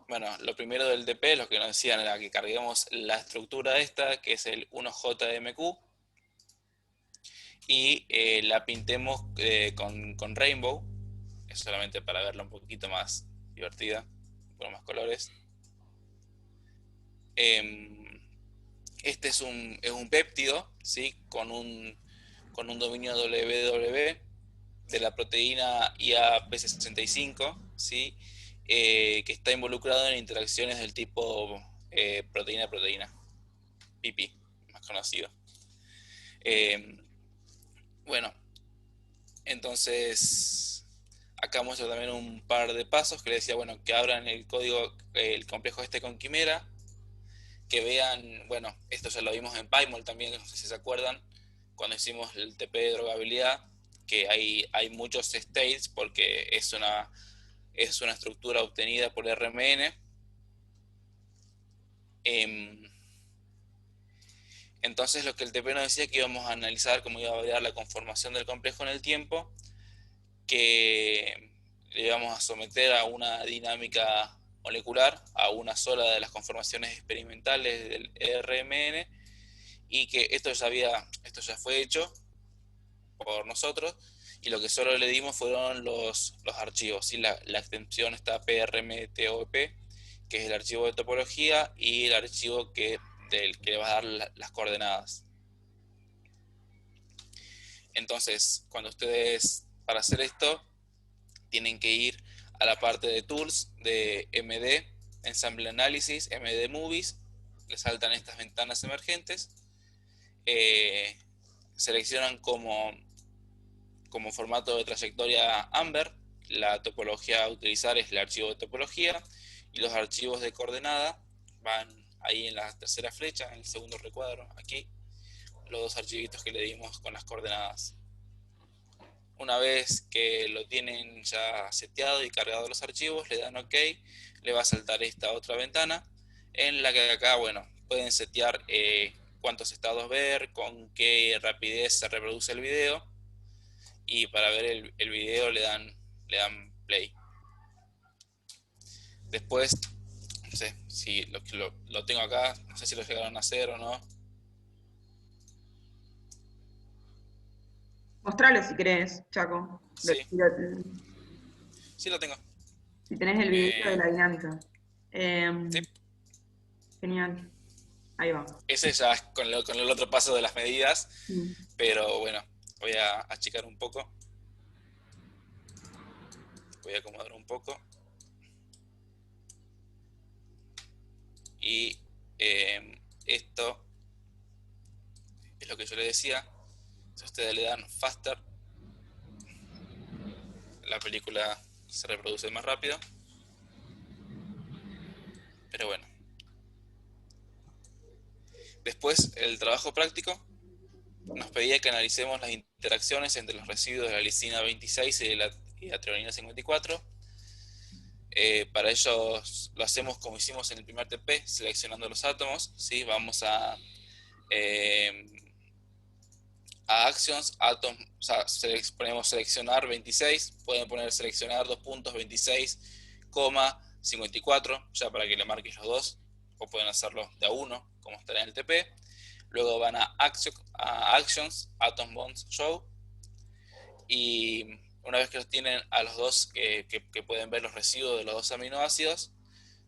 Bueno, lo primero del TP, lo que nos decían era que carguemos la estructura esta, que es el 1JMQ, y la pintemos con Rainbow, es solamente para verla un poquito más divertida, con más colores. Este es un péptido, ¿sí? con un dominio www de la proteína IAP65, ¿sí? Que está involucrado en interacciones del tipo proteína-proteína, PIPI, más conocido. Bueno, entonces acá muestro también un par de pasos que le decía, bueno, que abran el código, el complejo este con Quimera, que vean, bueno, esto ya lo vimos en PyMol también, no sé si se acuerdan, cuando hicimos el TP de drogabilidad, que hay muchos states porque es una estructura obtenida por RMN. Entonces lo que el TP nos decía que íbamos a analizar cómo iba a variar la conformación del complejo en el tiempo, que le íbamos a someter a una dinámica molecular, a una sola de las conformaciones experimentales del RMN, y que esto ya fue hecho por nosotros, y lo que solo le dimos fueron los archivos, ¿sí? La extensión está PRMTOP, que es el archivo de topología, y el archivo del que le va a dar las coordenadas. Entonces, cuando ustedes, para hacer esto, tienen que ir a la parte de Tools, de MD, Ensemble Analysis, MD Movies, le saltan estas ventanas emergentes, seleccionan como formato de trayectoria Amber, la topología a utilizar es el archivo de topología, y los archivos de coordenada van ahí en la tercera flecha, en el segundo recuadro, aquí, los 2 archivitos que le dimos con las coordenadas. Una vez que lo tienen ya seteado y cargado los archivos, le dan OK, le va a saltar esta otra ventana, en la que acá, bueno, pueden setear cuántos estados ver, con qué rapidez se reproduce el video, y para ver el video le dan play. Después, no sé si lo tengo acá, no sé si lo llegaron a hacer o no. Mostralo si querés, Chaco. Sí. Sí, lo tengo. Si tenés el video de la dinámica. Sí. Genial. Ahí va. Ese ya es con el otro paso de las medidas, Sí. pero bueno, voy a achicar un poco. Voy a acomodar un poco. Y esto es lo que yo les decía. Si ustedes le dan faster, la película se reproduce más rápido. Pero bueno. Después, el trabajo práctico nos pedía que analicemos las interacciones entre los residuos de la lisina 26 y de la treonina 54. Para ello lo hacemos como hicimos en el primer TP, seleccionando los átomos. ¿Sí? Vamos a Actions, Atom, o sea, ponemos seleccionar 26, pueden poner seleccionar 2.26,54, ya para que le marques los dos, o pueden hacerlo de a uno, como estará en el TP. Luego van a Actions, Atom Bonds Show, y una vez que los tienen a los dos, que pueden ver los residuos de los dos aminoácidos,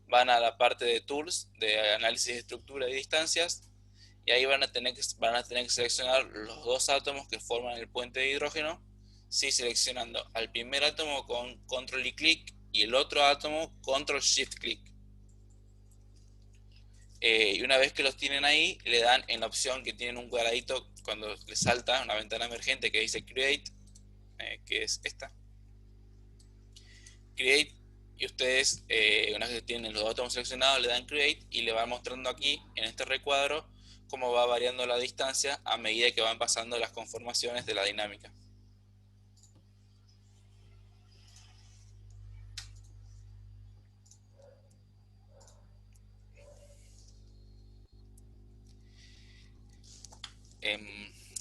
van a la parte de Tools, de análisis de estructura y distancias, y ahí van a tener que seleccionar los dos átomos que forman el puente de hidrógeno, ¿sí? Seleccionando al primer átomo con Control y clic, y el otro átomo Control Shift clic. Y una vez que los tienen ahí, le dan en la opción que tienen un cuadradito cuando les salta una ventana emergente que dice Create, que es esta. Create, y ustedes, una vez que tienen los átomos seleccionados, le dan Create y le va mostrando aquí, en este recuadro, cómo va variando la distancia a medida que van pasando las conformaciones de la dinámica.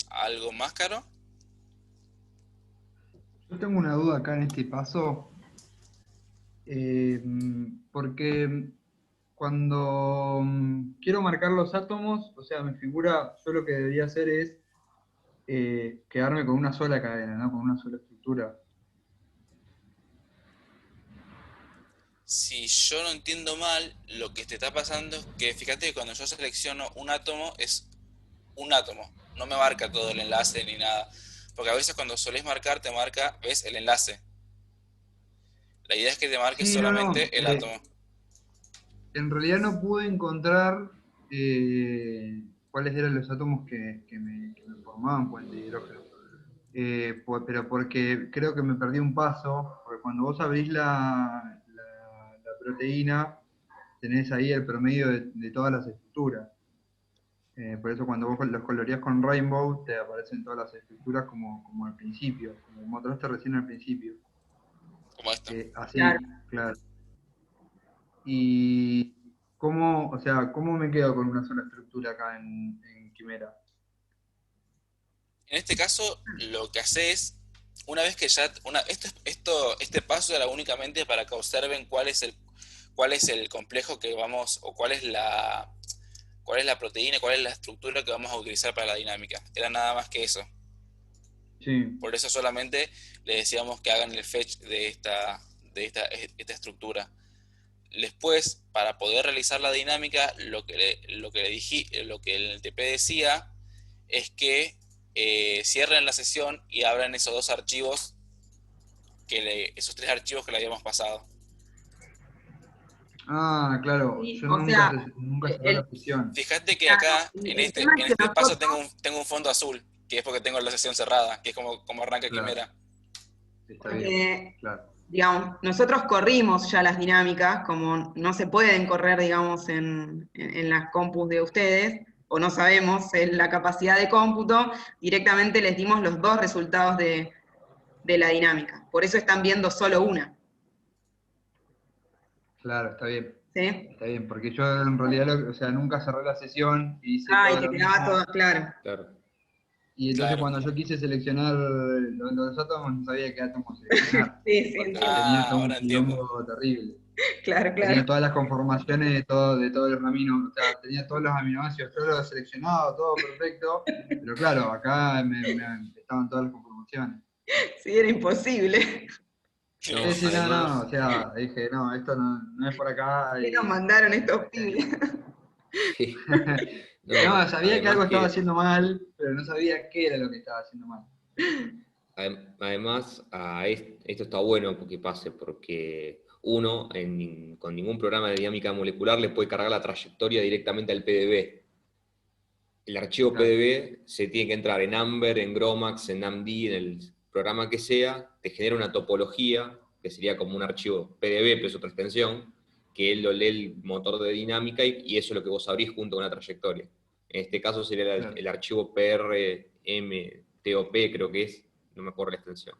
¿Algo más, Caro? Yo tengo una duda acá en este paso, porque cuando quiero marcar los átomos, o sea, me figura, yo lo que debería hacer es quedarme con una sola cadena, ¿no? Con una sola estructura. Si yo no entiendo mal, lo que te está pasando es que fíjate que cuando yo selecciono un átomo, es un átomo, no me marca todo el enlace ni nada, porque a veces cuando solés marcar te marca, ves, el enlace. La idea es que te marque Sí, solamente el átomo. En realidad no pude encontrar cuáles eran los átomos que me formaban puente de hidrógeno. Pero porque creo que me perdí un paso, porque cuando vos abrís la proteína, tenés ahí el promedio de todas las estructuras. Por eso cuando vos los coloreás con Rainbow, te aparecen todas las estructuras como al principio, como mostraste recién al principio. Como esto. Así, claro. Y ¿cómo me quedo con una sola estructura acá en Quimera? En este caso, lo que haces, una vez que ya... este paso era únicamente para que observen cuál es el complejo que vamos, o cuál es la proteína, cuál es la estructura que vamos a utilizar para la dinámica. Era nada más que eso. Sí. Por eso solamente les decíamos que hagan el fetch de esta estructura. Después, para poder realizar la dinámica, lo que el TP decía es que cierren la sesión y abran esos dos archivos, esos tres archivos que le habíamos pasado. Ah, claro, Sí, yo o nunca sea, cerré la sesión. Fíjate que acá, en el este tema es que paso, nosotros- tengo un fondo azul, que es porque tengo la sesión cerrada, que es como arranca Claro. Quimera. Está bien, Porque, claro. digamos, nosotros corrimos ya las dinámicas, como no se pueden correr, digamos, en las compus de ustedes, o no sabemos la capacidad de cómputo, directamente les dimos los dos resultados de la dinámica. Por eso están viendo solo una. Claro, está bien. ¿Sí? Está bien, porque yo en realidad, o sea, nunca cerré la sesión y hice Ah, y todo te lo quedaba mismo. todo, claro. Claro. Y entonces Claro. cuando yo quise seleccionar los átomos, no sabía qué átomos seleccionar. Sí, sí, Porque entiendo. tenía todo un Ahora entiendo. quilombo terrible. Claro, Tenía claro. todas las conformaciones de todo el amino, o sea, tenía todos los aminoácidos, todo lo seleccionado, todo perfecto. Pero claro, acá estaban todas las conformaciones. Sí, era imposible. Sí, No, Sí, no, no, además, o sea, dije, no, esto no es por acá ¿Qué nos y mandaron estos este pibes? sí, no, no, sabía que además algo estaba que, haciendo mal, pero no sabía qué era lo que estaba haciendo mal. además esto está bueno porque pase, porque uno con ningún programa de dinámica molecular le puede cargar la trayectoria directamente al PDB. El archivo Claro, PDB se tiene que entrar en Amber, en Gromax, en AMD, en el programa que sea, te genera una topología, que sería como un archivo PDB, pero es otra extensión, que él lo lee el motor de dinámica y eso es lo que vos abrís junto con la trayectoria. En este caso sería claro. el archivo PRMTOP, creo que es, no me acuerdo la extensión.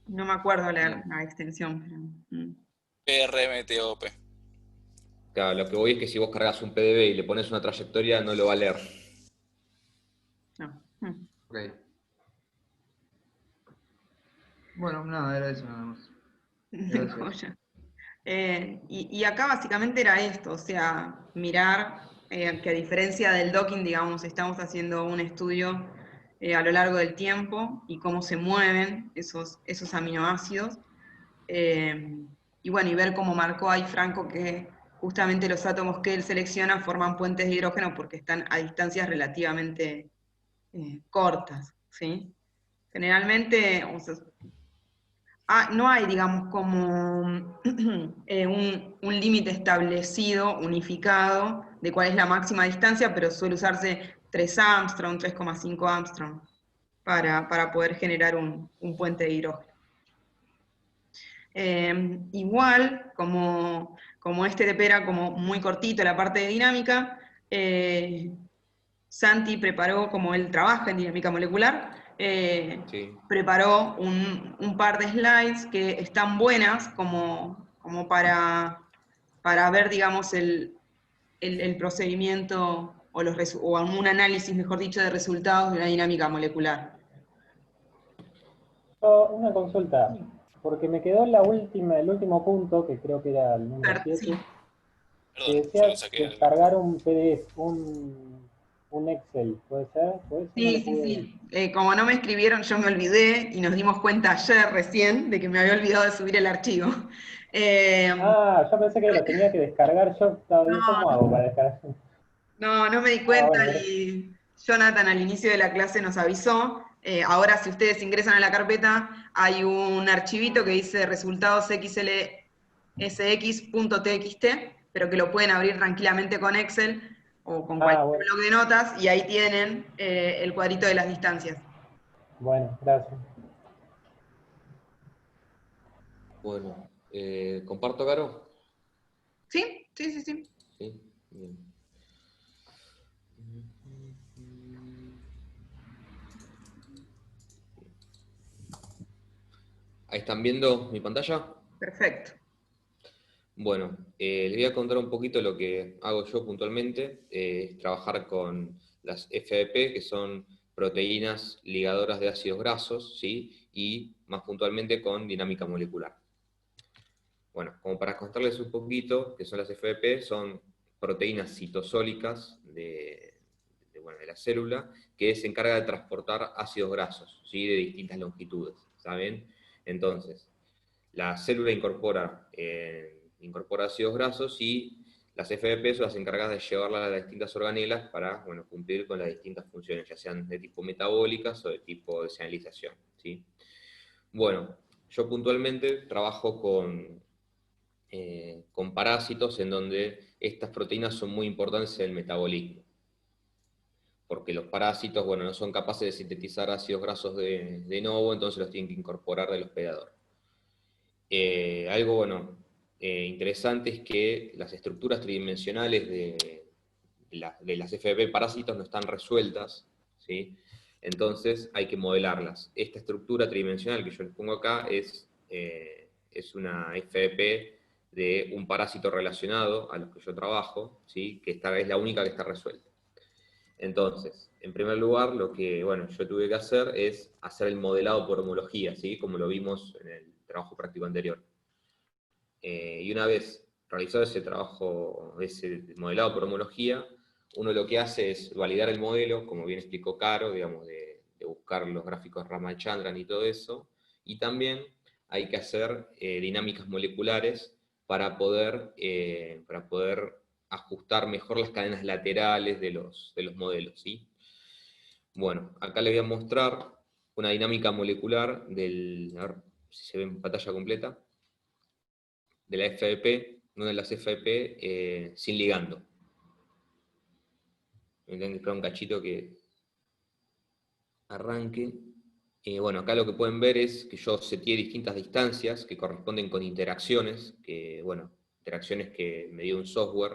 No me acuerdo Bien. la extensión, pero. PRMTOP. Claro, lo que voy es que si vos cargas un PDB y le pones una trayectoria, no lo va a leer. No. Ok. Bueno, nada, era eso nada más. De Gracias. joya. Y acá básicamente era esto, o sea, mirar que a diferencia del docking, digamos, estamos haciendo un estudio a lo largo del tiempo y cómo se mueven esos aminoácidos. Y bueno, y ver cómo marcó ahí Franco que justamente los átomos que él selecciona forman puentes de hidrógeno porque están a distancias relativamente cortas, ¿sí? Generalmente, o sea, no hay, digamos, como un límite establecido, unificado, de cuál es la máxima distancia, pero suele usarse 3 Armstrong, 3,5 Armstrong, para poder generar un puente de hidrógeno. Igual, como este TP era como muy cortito la parte de dinámica, Santi preparó, como él trabaja en dinámica molecular, Sí. preparó un par de slides que están buenas como para ver, digamos, el procedimiento o un análisis, mejor dicho, de resultados de la dinámica molecular. Una consulta, porque me quedó el último punto, que creo que era el número Sí, 7, que Perdón, yo decía lo saqué. descargar un PDF, un Excel, ¿puede ser? Pues no lo sí, sí, pude. sí. Como no me escribieron, yo me olvidé y nos dimos cuenta ayer recién de que me había olvidado de subir el archivo. Eh, Ah, yo pensé que lo tenía que descargar yo. ¿Y cómo no, hago para descargar? no me di Ah, cuenta bueno, mira. y Jonathan al inicio de la clase nos avisó. Ahora si ustedes ingresan a la carpeta, hay un archivito que dice resultados xlsx.txt, pero que lo pueden abrir tranquilamente con Excel o con Ah, cualquier bueno, bloc de notas y ahí tienen el cuadrito de las distancias. bueno, gracias. Bueno, ¿comparto, Caro? ¿Sí? Sí, sí, sí. Sí, bien. Ahí están viendo mi pantalla. Perfecto. Bueno, les voy a contar un poquito lo que hago yo puntualmente, es trabajar con las FAP, que son proteínas ligadoras de ácidos grasos, ¿sí? Y más puntualmente con dinámica molecular. Bueno, como para contarles un poquito, que son las FAP, son proteínas citosólicas de la célula, que se encarga de transportar ácidos grasos, ¿sí? De distintas longitudes, ¿saben? Entonces, la célula incorpora ácidos grasos y las FBP son las encargadas de llevarla a las distintas organelas para cumplir con las distintas funciones, ya sean de tipo metabólicas o de tipo de señalización, ¿sí? Bueno, yo puntualmente trabajo con parásitos en donde estas proteínas son muy importantes en el metabolismo, porque los parásitos, no son capaces de sintetizar ácidos grasos de novo, entonces los tienen que incorporar del hospedador. Algo interesante es que las estructuras tridimensionales de las FBP parásitos no están resueltas, ¿sí? Entonces hay que modelarlas. Esta estructura tridimensional que yo les pongo acá es una FBP de un parásito relacionado a los que yo trabajo, ¿sí? Que esta es la única que está resuelta. Entonces, en primer lugar, lo que yo tuve que hacer es hacer el modelado por homología, ¿sí? Como lo vimos en el trabajo práctico anterior. Y una vez realizado ese trabajo, ese modelado por homología, uno lo que hace es validar el modelo, como bien explicó Caro, digamos, de buscar los gráficos Ramachandran y todo eso, y también hay que hacer dinámicas moleculares para poder ajustar mejor las cadenas laterales de los modelos, ¿sí? Bueno, acá les voy a mostrar una dinámica molecular a ver si se ve en pantalla completa, de la FEP, una de las FEP sin ligando. Me tengo que esperar un cachito que arranque. Bueno, acá lo que pueden ver es que yo seteé distintas distancias que corresponden con interacciones, interacciones que me dio un software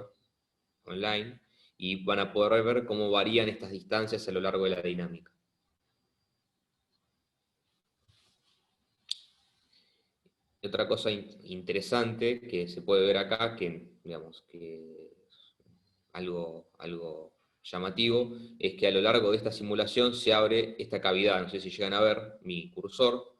online, y van a poder ver cómo varían estas distancias a lo largo de la dinámica. Otra cosa interesante que se puede ver acá, que es algo llamativo, es que a lo largo de esta simulación se abre esta cavidad. No sé si llegan a ver mi cursor,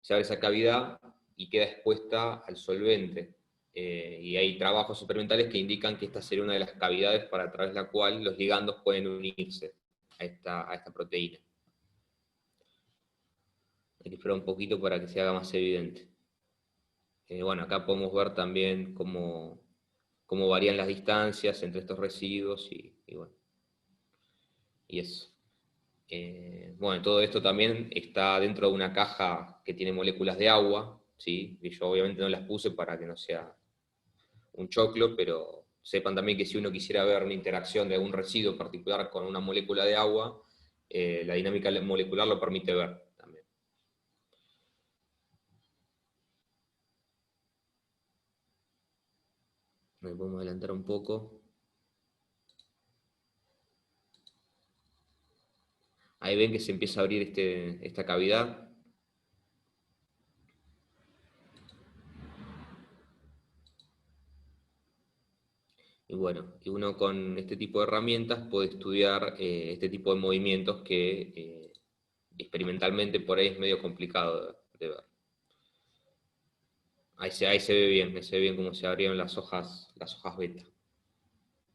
se abre esa cavidad y queda expuesta al solvente. Y hay trabajos experimentales que indican que esta sería una de las cavidades a través de la cual los ligandos pueden unirse a esta proteína. Hay que esperar un poquito para que se haga más evidente. Acá podemos ver también cómo varían las distancias entre estos residuos y eso. Todo esto también está dentro de una caja que tiene moléculas de agua, ¿sí? Y yo obviamente no las puse para que no sea un choclo, pero sepan también que si uno quisiera ver una interacción de algún residuo particular con una molécula de agua, la dinámica molecular lo permite ver también. Me podemos adelantar un poco. Ahí ven que se empieza a abrir esta cavidad. Y uno con este tipo de herramientas puede estudiar este tipo de movimientos que experimentalmente por ahí es medio complicado de ver. Ahí se ve bien cómo se abrieron las hojas beta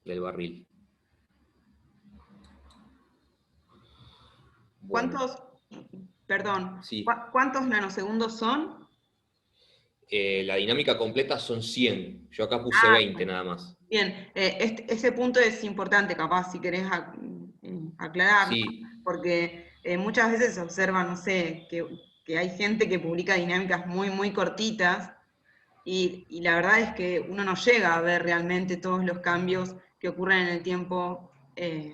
del barril. Sí. ¿Cuántos nanosegundos son? La dinámica completa son 100. Yo acá puse 20 nada más. Bien, ese punto es importante, capaz, si querés aclararlo, Sí. porque muchas veces se observa, no sé, que hay gente que publica dinámicas muy, muy cortitas, y la verdad es que uno no llega a ver realmente todos los cambios que ocurren en el tiempo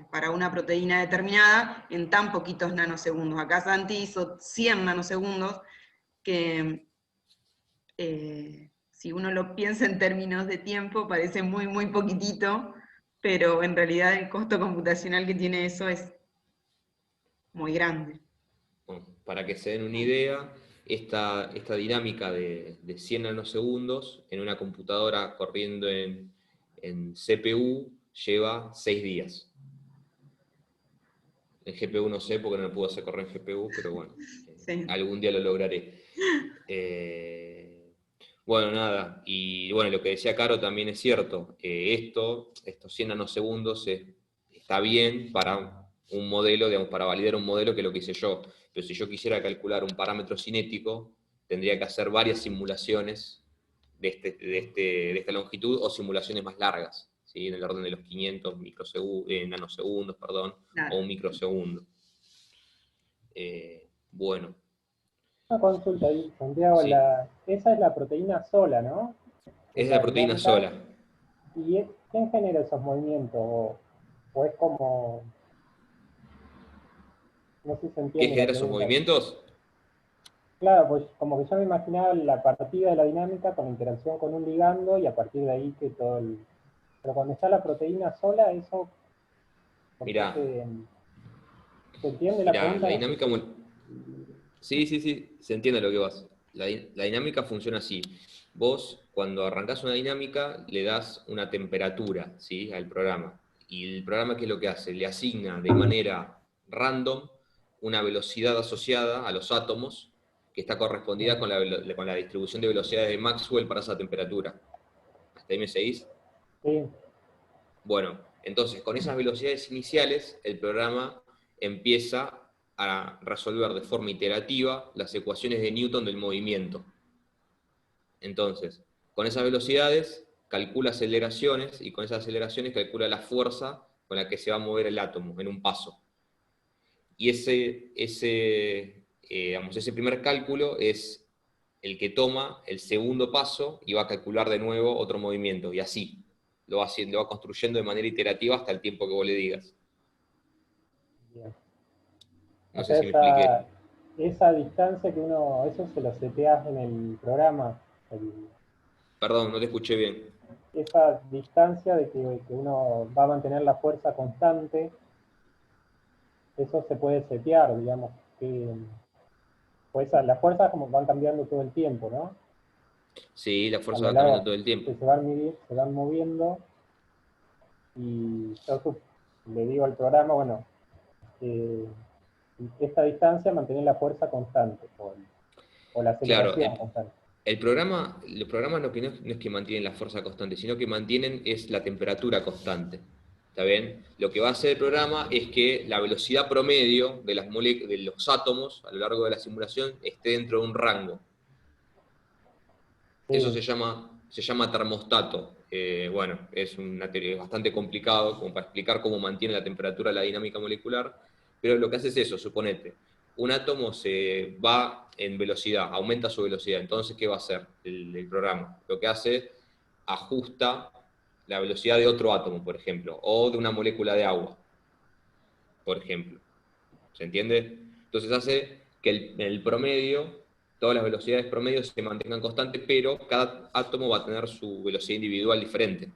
para una proteína determinada en tan poquitos nanosegundos. Acá Santi hizo 100 nanosegundos, que si uno lo piensa en términos de tiempo parece muy, muy poquitito, pero en realidad el costo computacional que tiene eso es muy grande. Bueno, para que se den una idea, esta dinámica de 100 nanosegundos en una computadora corriendo en CPU lleva 6 días. En GPU no sé porque no lo puedo hacer correr en GPU, pero bueno, Sí. algún día lo lograré. Nada, y lo que decía Caro también es cierto, estos 100 nanosegundos está bien para un modelo, digamos, para validar un modelo, que es lo que hice yo, pero si yo quisiera calcular un parámetro cinético, tendría que hacer varias simulaciones de esta longitud o simulaciones más largas, ¿sí? En el orden de los 500 nanosegundos, Claro. o un microsegundo. Una consulta ahí, Santiago, Sí. esa es la proteína sola, ¿no? Es la proteína sola. ¿Y quién genera esos movimientos? ¿O es como...? No sé si se entiende. ¿Qué genera esos movimientos? Claro, pues como que yo me imaginaba la partida de la dinámica con interacción con un ligando y a partir de ahí que todo el... Pero cuando está la proteína sola, eso... Mirá. ¿Se entiende la pregunta? La dinámica... Sí, se entiende lo que vas. la dinámica funciona así. Vos, cuando arrancás una dinámica, le das una temperatura, ¿sí?, al programa. Y el programa, ¿qué es lo que hace? Le asigna de manera random una velocidad asociada a los átomos que está correspondida con la distribución de velocidades de Maxwell para esa temperatura. ¿Hasta ahí me seguís? Sí, Bueno, entonces con esas velocidades iniciales, el programa empieza a resolver de forma iterativa las ecuaciones de Newton del movimiento. Entonces, con esas velocidades calcula aceleraciones y con esas aceleraciones calcula la fuerza con la que se va a mover el átomo en un paso. Y ese primer cálculo es el que toma el segundo paso y va a calcular de nuevo otro movimiento, y así. Lo va construyendo de manera iterativa hasta el tiempo que vos le digas. bien. No O sé sea, si me expliqué. esa distancia que uno, eso se lo seteás en el programa, Perdón, no te escuché bien. esa distancia de que uno va a mantener la fuerza constante, eso se puede setear, digamos, que pues las fuerzas como van cambiando todo el tiempo, ¿no? Sí, la A fuerza lo va cambiando largo, todo el que tiempo. se van moviendo, y yo le digo al programa, bueno, eh, esta distancia mantener la fuerza constante, o la Claro, aceleración constante. los programas no es que mantienen la fuerza constante, sino que mantienen es la temperatura constante. ¿Está bien? Lo que va a hacer el programa es que la velocidad promedio de de los átomos a lo largo de la simulación esté dentro de un rango. Eso Sí, se llama termostato. Bueno, es una teoría bastante complicado como para explicar cómo mantiene la temperatura la dinámica molecular, pero lo que hace es eso, suponete, un átomo se va en velocidad, aumenta su velocidad, entonces ¿qué va a hacer el programa? Lo que hace, ajusta la velocidad de otro átomo, por ejemplo, o de una molécula de agua, por ejemplo. ¿Se entiende? Entonces hace que el promedio, todas las velocidades promedio se mantengan constantes, pero cada átomo va a tener su velocidad individual diferente.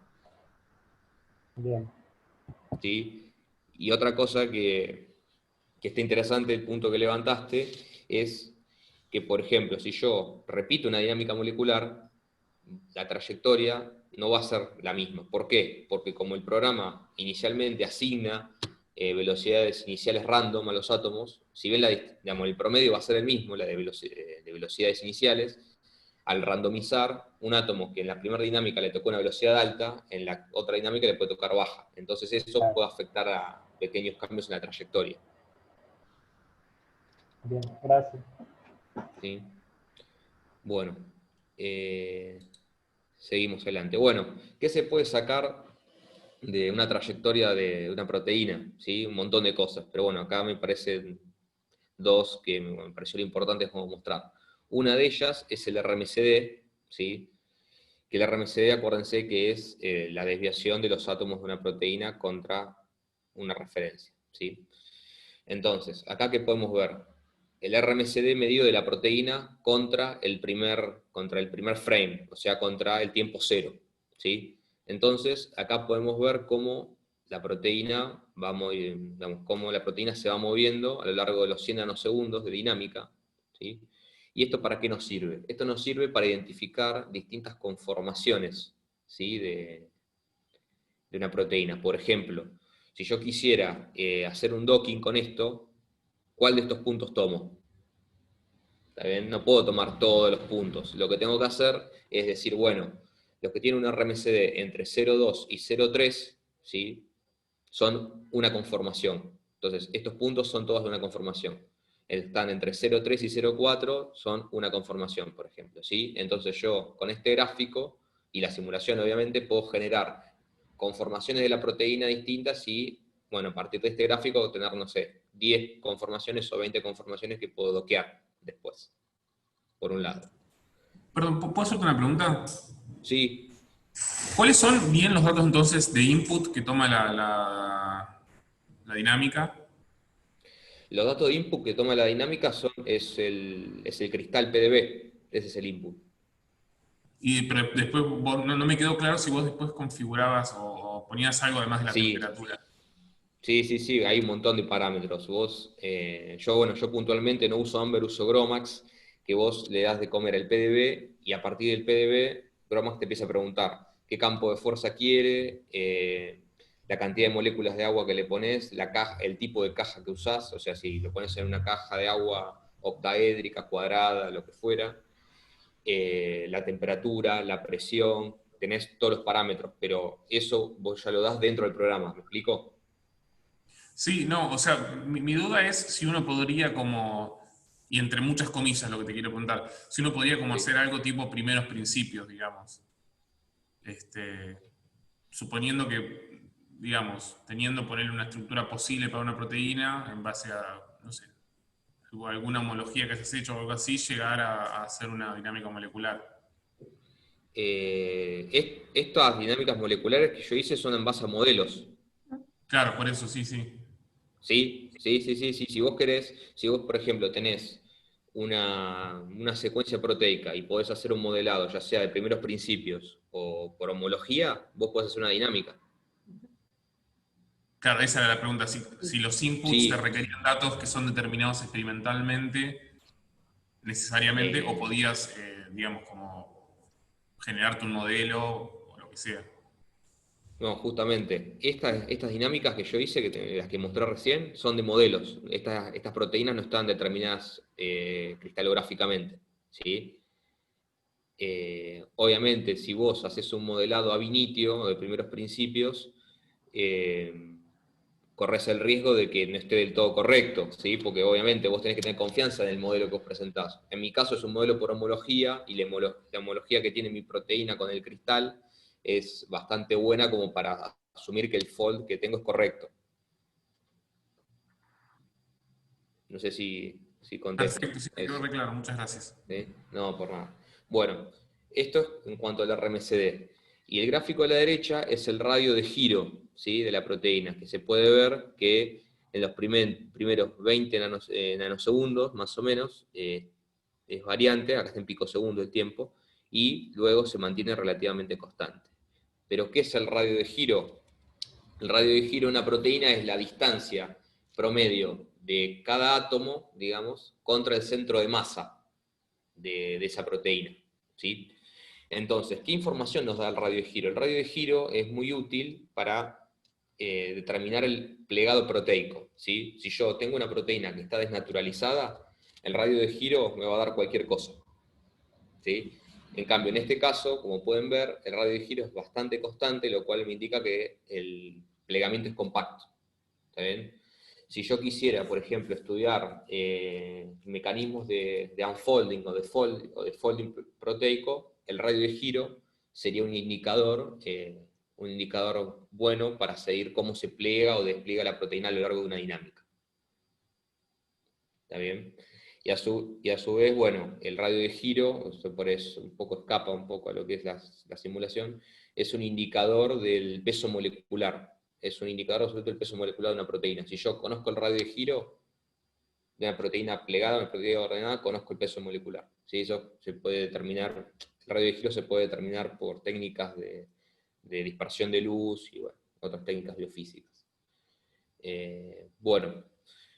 bien. ¿Sí? Y otra cosa que está interesante, el punto que levantaste, es que, por ejemplo, si yo repito una dinámica molecular, la trayectoria no va a ser la misma. ¿Por qué? Porque como el programa inicialmente asigna velocidades iniciales random a los átomos, si bien digamos, el promedio va a ser el mismo, la de velocidades iniciales, al randomizar, un átomo que en la primera dinámica le tocó una velocidad alta, en la otra dinámica le puede tocar baja. Entonces eso Claro. puede afectar a pequeños cambios en la trayectoria. Bien, gracias. ¿Sí? Bueno, seguimos adelante. Bueno, ¿qué se puede sacar de una trayectoria de una proteína? ¿Sí? Un montón de cosas, pero bueno, acá me parecen dos que me parecieron importantes como mostrar. Una de ellas es el RMSD, ¿sí? Que el RMSD, acuérdense que es la desviación de los átomos de una proteína contra una referencia, ¿sí? Entonces, acá ¿qué podemos ver? El RMSD medido de la proteína contra el primer frame, o sea, contra el tiempo cero, ¿sí? Entonces, acá podemos ver cómo la proteína cómo la proteína se va moviendo a lo largo de los 100 nanosegundos de dinámica, ¿sí? ¿Y esto para qué nos sirve? Esto nos sirve para identificar distintas conformaciones, ¿sí?, de una proteína. Por ejemplo, si yo quisiera hacer un docking con esto, ¿cuál de estos puntos tomo? ¿Está bien? No puedo tomar todos los puntos. Lo que tengo que hacer es decir, bueno, los que tienen un RMSD entre 0,2 y 0,3, ¿sí?, son una conformación. Entonces, estos puntos son todos de una conformación. Están entre 0,3 y 0,4, son una conformación, por ejemplo, ¿sí? Entonces yo, con este gráfico, y la simulación obviamente, puedo generar conformaciones de la proteína distintas y, bueno, a partir de este gráfico tener, no sé, 10 conformaciones o 20 conformaciones que puedo doquear después, por un lado. Perdón, ¿puedo hacerte una pregunta? Sí, ¿Cuáles son bien los datos entonces de input que toma la dinámica? los datos de input que toma la dinámica es el cristal PDB, ese es el input. Pero después no me quedó claro si vos después configurabas o ponías algo además de la Sí, temperatura. sí, hay un montón de parámetros. Yo puntualmente no uso Amber, uso Gromax. que vos le das de comer el PDB y a partir del PDB, GROMACS te empieza a preguntar qué campo de fuerza quiere, la cantidad de moléculas de agua que le pones, la caja, el tipo de caja que usás, o sea, si lo pones en una caja de agua octaédrica, cuadrada, lo que fuera, la temperatura, la presión, tenés todos los parámetros, pero eso vos ya lo das dentro del programa, ¿me explico? Sí, no, o sea, mi duda es si uno podría como, y entre muchas comillas lo que te quiero preguntar, si uno podría como hacer algo tipo primeros principios, digamos. Suponiendo que, digamos, teniendo ponerle una estructura posible para una proteína, en base a, no sé, alguna homología que hayas hecho o algo así, llegar a hacer una dinámica molecular. Estas dinámicas moleculares que yo hice son en base a modelos. Claro, por eso, sí, sí. Sí. Si vos querés, si vos, por ejemplo, tenés una secuencia proteica y podés hacer un modelado, ya sea de primeros principios o por homología, vos podés hacer una dinámica. Claro, esa era la pregunta. Si los inputs Sí. te requerían datos que son determinados experimentalmente, necesariamente, o podías, digamos, como generarte un modelo o lo que sea. No, justamente. Estas dinámicas que yo hice, las que mostré recién, son de modelos. Estas proteínas no están determinadas cristalográficamente, ¿sí? Obviamente, si vos haces un modelado ab initio, de primeros principios, corres el riesgo de que no esté del todo correcto, ¿sí? Porque obviamente vos tenés que tener confianza en el modelo que vos presentás. En mi caso es un modelo por homología, y la homología que tiene mi proteína con el cristal es bastante buena como para asumir que el fold que tengo es correcto. No sé si contesto. Perfecto, sí, me quedó re claro, muchas gracias. ¿Sí? No, por nada. Bueno, esto es en cuanto al RMSD. Y el gráfico a la derecha es el radio de giro, ¿sí?, de la proteína, que se puede ver que en los primeros 20 nanosegundos, más o menos, es variante, acá está en picosegundo el tiempo, y luego se mantiene relativamente constante. ¿Pero qué es el radio de giro? El radio de giro de una proteína es la distancia promedio de cada átomo, digamos, contra el centro de masa de esa proteína, ¿sí? Entonces, ¿qué información nos da el radio de giro? El radio de giro es muy útil para determinar el plegado proteico, ¿sí? Si yo tengo una proteína que está desnaturalizada, el radio de giro me va a dar cualquier cosa, ¿sí? En cambio, en este caso, como pueden ver, el radio de giro es bastante constante, lo cual me indica que el plegamiento es compacto, ¿está bien? Si yo quisiera, por ejemplo, estudiar mecanismos de unfolding o de folding proteico, el radio de giro sería un indicador bueno para seguir cómo se plega o despliega la proteína a lo largo de una dinámica. ¿Está bien? Y a su vez, bueno, el radio de giro, por eso un poco escapa un poco a lo que es la simulación, es un indicador del peso molecular. Es un indicador absoluto del peso molecular de una proteína. Si yo conozco el radio de giro de una proteína plegada, una proteína ordenada, conozco el peso molecular. ¿Sí? Eso se puede determinar, el radio de giro se puede determinar por técnicas de dispersión de luz y bueno, otras técnicas biofísicas. Bueno,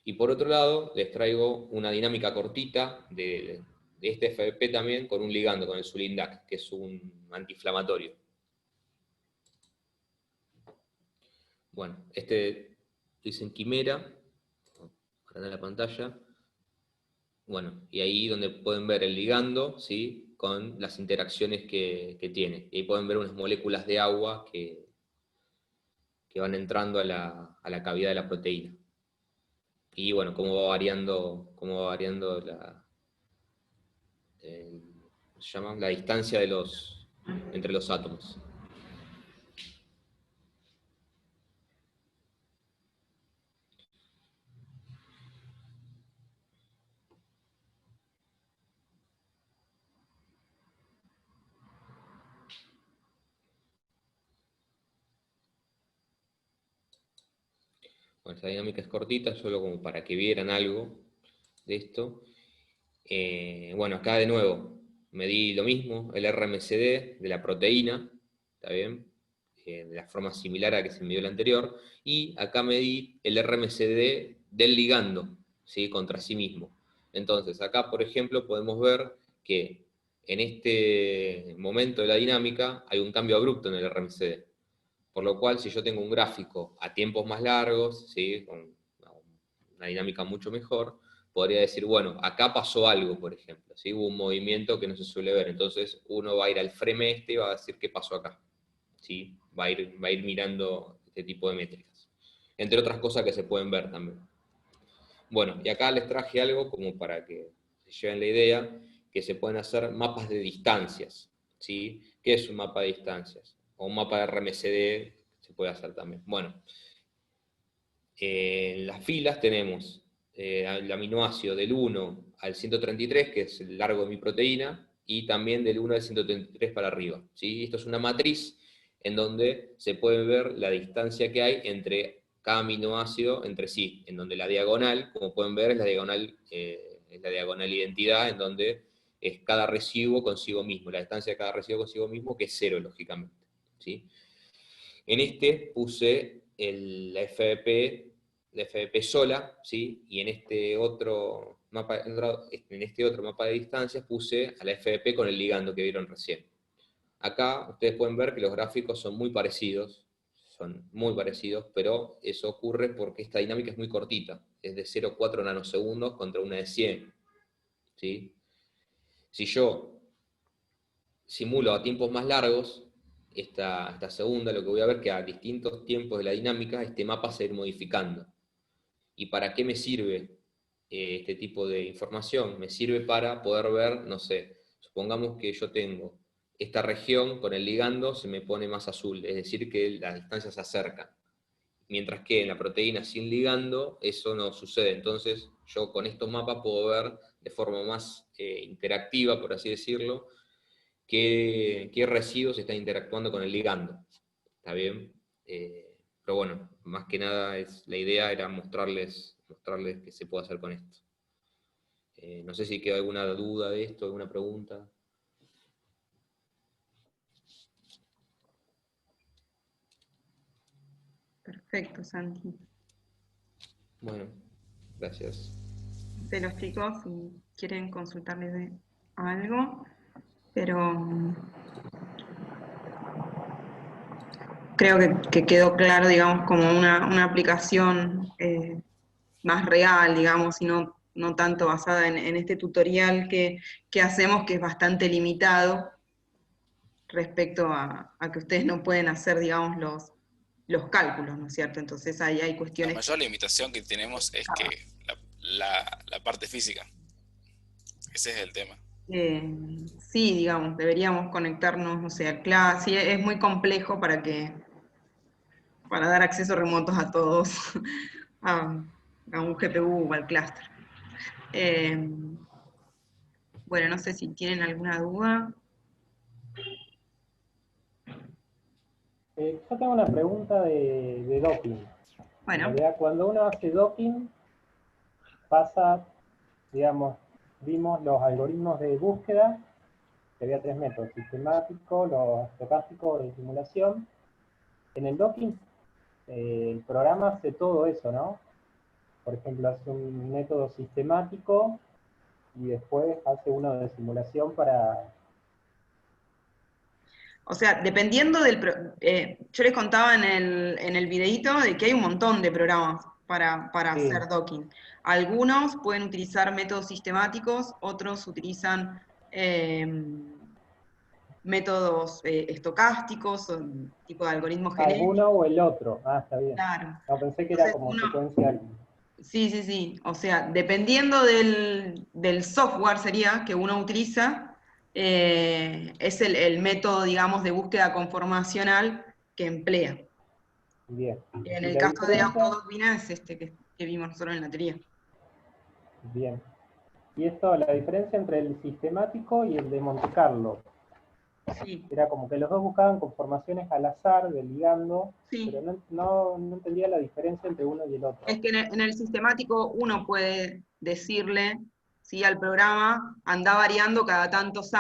y por otro lado, les traigo una dinámica cortita de este FP también con un ligando, con el Sulindac, que es un antiinflamatorio. Bueno, este lo hice en Quimera, para la pantalla. Bueno, y ahí donde pueden ver el ligando, ¿sí?, con las interacciones que tiene. Y ahí pueden ver unas moléculas de agua que van entrando a la cavidad de la proteína. Y bueno, cómo va variando la distancia entre los átomos. Bueno, esta dinámica es cortita, solo como para que vieran algo de esto. Bueno, acá de nuevo, medí lo mismo, el RMSD de la proteína, ¿está bien? De la forma similar a la que se midió la anterior, y acá medí el RMSD del ligando, ¿sí?, contra sí mismo. Entonces, acá, por ejemplo, podemos ver que en este momento de la dinámica hay un cambio abrupto en el RMCD. Por lo cual, si yo tengo un gráfico a tiempos más largos, ¿sí? Con una dinámica mucho mejor, podría decir, bueno, acá pasó algo, por ejemplo, ¿sí? Hubo un movimiento que no se suele ver. Entonces, uno va a ir al frame este y va a decir qué pasó acá. ¿Sí? Va a ir mirando este tipo de métricas. Entre otras cosas que se pueden ver también. Bueno, y acá les traje algo como para que se lleven la idea, que se pueden hacer mapas de distancias, ¿sí? ¿Qué es un mapa de distancias? O un mapa de RMCD se puede hacer también. Bueno, en las filas tenemos el aminoácido del 1 al 133, que es el largo de mi proteína, y también del 1 al 133 para arriba, ¿sí? Esto es una matriz en donde se puede ver la distancia que hay entre cada aminoácido entre sí, en donde la diagonal, como pueden ver, es la diagonal identidad, en donde es cada residuo consigo mismo, la distancia de cada residuo consigo mismo, que es 0, lógicamente, ¿sí? En este puse la FDP sola, ¿sí? Y en este otro mapa de distancias puse a la FDP con el ligando que vieron recién. Acá ustedes pueden ver que los gráficos son muy parecidos, pero eso ocurre porque esta dinámica es muy cortita, es de 0,4 nanosegundos contra una de 100. ¿Sí? Si yo simulo a tiempos más largos, esta segunda, lo que voy a ver es que a distintos tiempos de la dinámica este mapa se va a ir modificando. ¿Y para qué me sirve este tipo de información? Me sirve para poder ver, no sé, supongamos que yo tengo esta región con el ligando se me pone más azul, es decir que las distancias se acercan. Mientras que en la proteína sin ligando eso no sucede. Entonces yo con estos mapas puedo ver de forma más interactiva, por así decirlo, qué residuos están interactuando con el ligando. ¿Está bien? Pero bueno, más que nada la idea era mostrarles qué se puede hacer con esto. No sé si queda alguna duda de esto, alguna pregunta. Perfecto, Santi. Bueno, gracias. De los chicos, si quieren consultarles de algo, pero creo que quedó claro, digamos, como una aplicación más real, digamos, y no tanto basada en este tutorial que hacemos, que es bastante limitado respecto a que ustedes no pueden hacer, digamos, los cálculos, ¿no es cierto? Entonces ahí hay La cuestiones... mayor limitación que tenemos es que la parte física. Ese es el tema. Sí, digamos, deberíamos conectarnos, no sé, al class, sí, es muy complejo para dar acceso remotos a todos, a un GPU o al clúster. Bueno, no sé si tienen alguna duda. Yo tengo una pregunta de docking. Bueno. En realidad, cuando uno hace docking, pasa, digamos, vimos los algoritmos de búsqueda, que había 3 métodos, sistemático, los estocásticos de simulación. En el docking, el programa hace todo eso, ¿no? Por ejemplo, hace un método sistemático y después hace uno de simulación para... O sea, dependiendo yo les contaba en el videíto de que hay un montón de programas para Sí. hacer docking. Algunos pueden utilizar métodos sistemáticos, otros utilizan métodos estocásticos, o tipo de algoritmos genéricos. ¿Alguno o el otro? Ah, está bien. Claro. No, pensé que era como secuencial. Sí. O sea, dependiendo del software sería que uno utiliza, es el método, digamos, de búsqueda conformacional que emplea. Bien. En ¿Y el la caso de diferencia? Autodocument es este que vimos nosotros en la teoría. Bien. Y esto, la diferencia entre el sistemático y el de Monte Carlo. Sí. Era como que los dos buscaban conformaciones al azar del ligando, Sí. pero no entendía la diferencia entre uno y el otro. Es que en el sistemático uno puede decirle, ¿sí?, al programa, anda variando cada tantos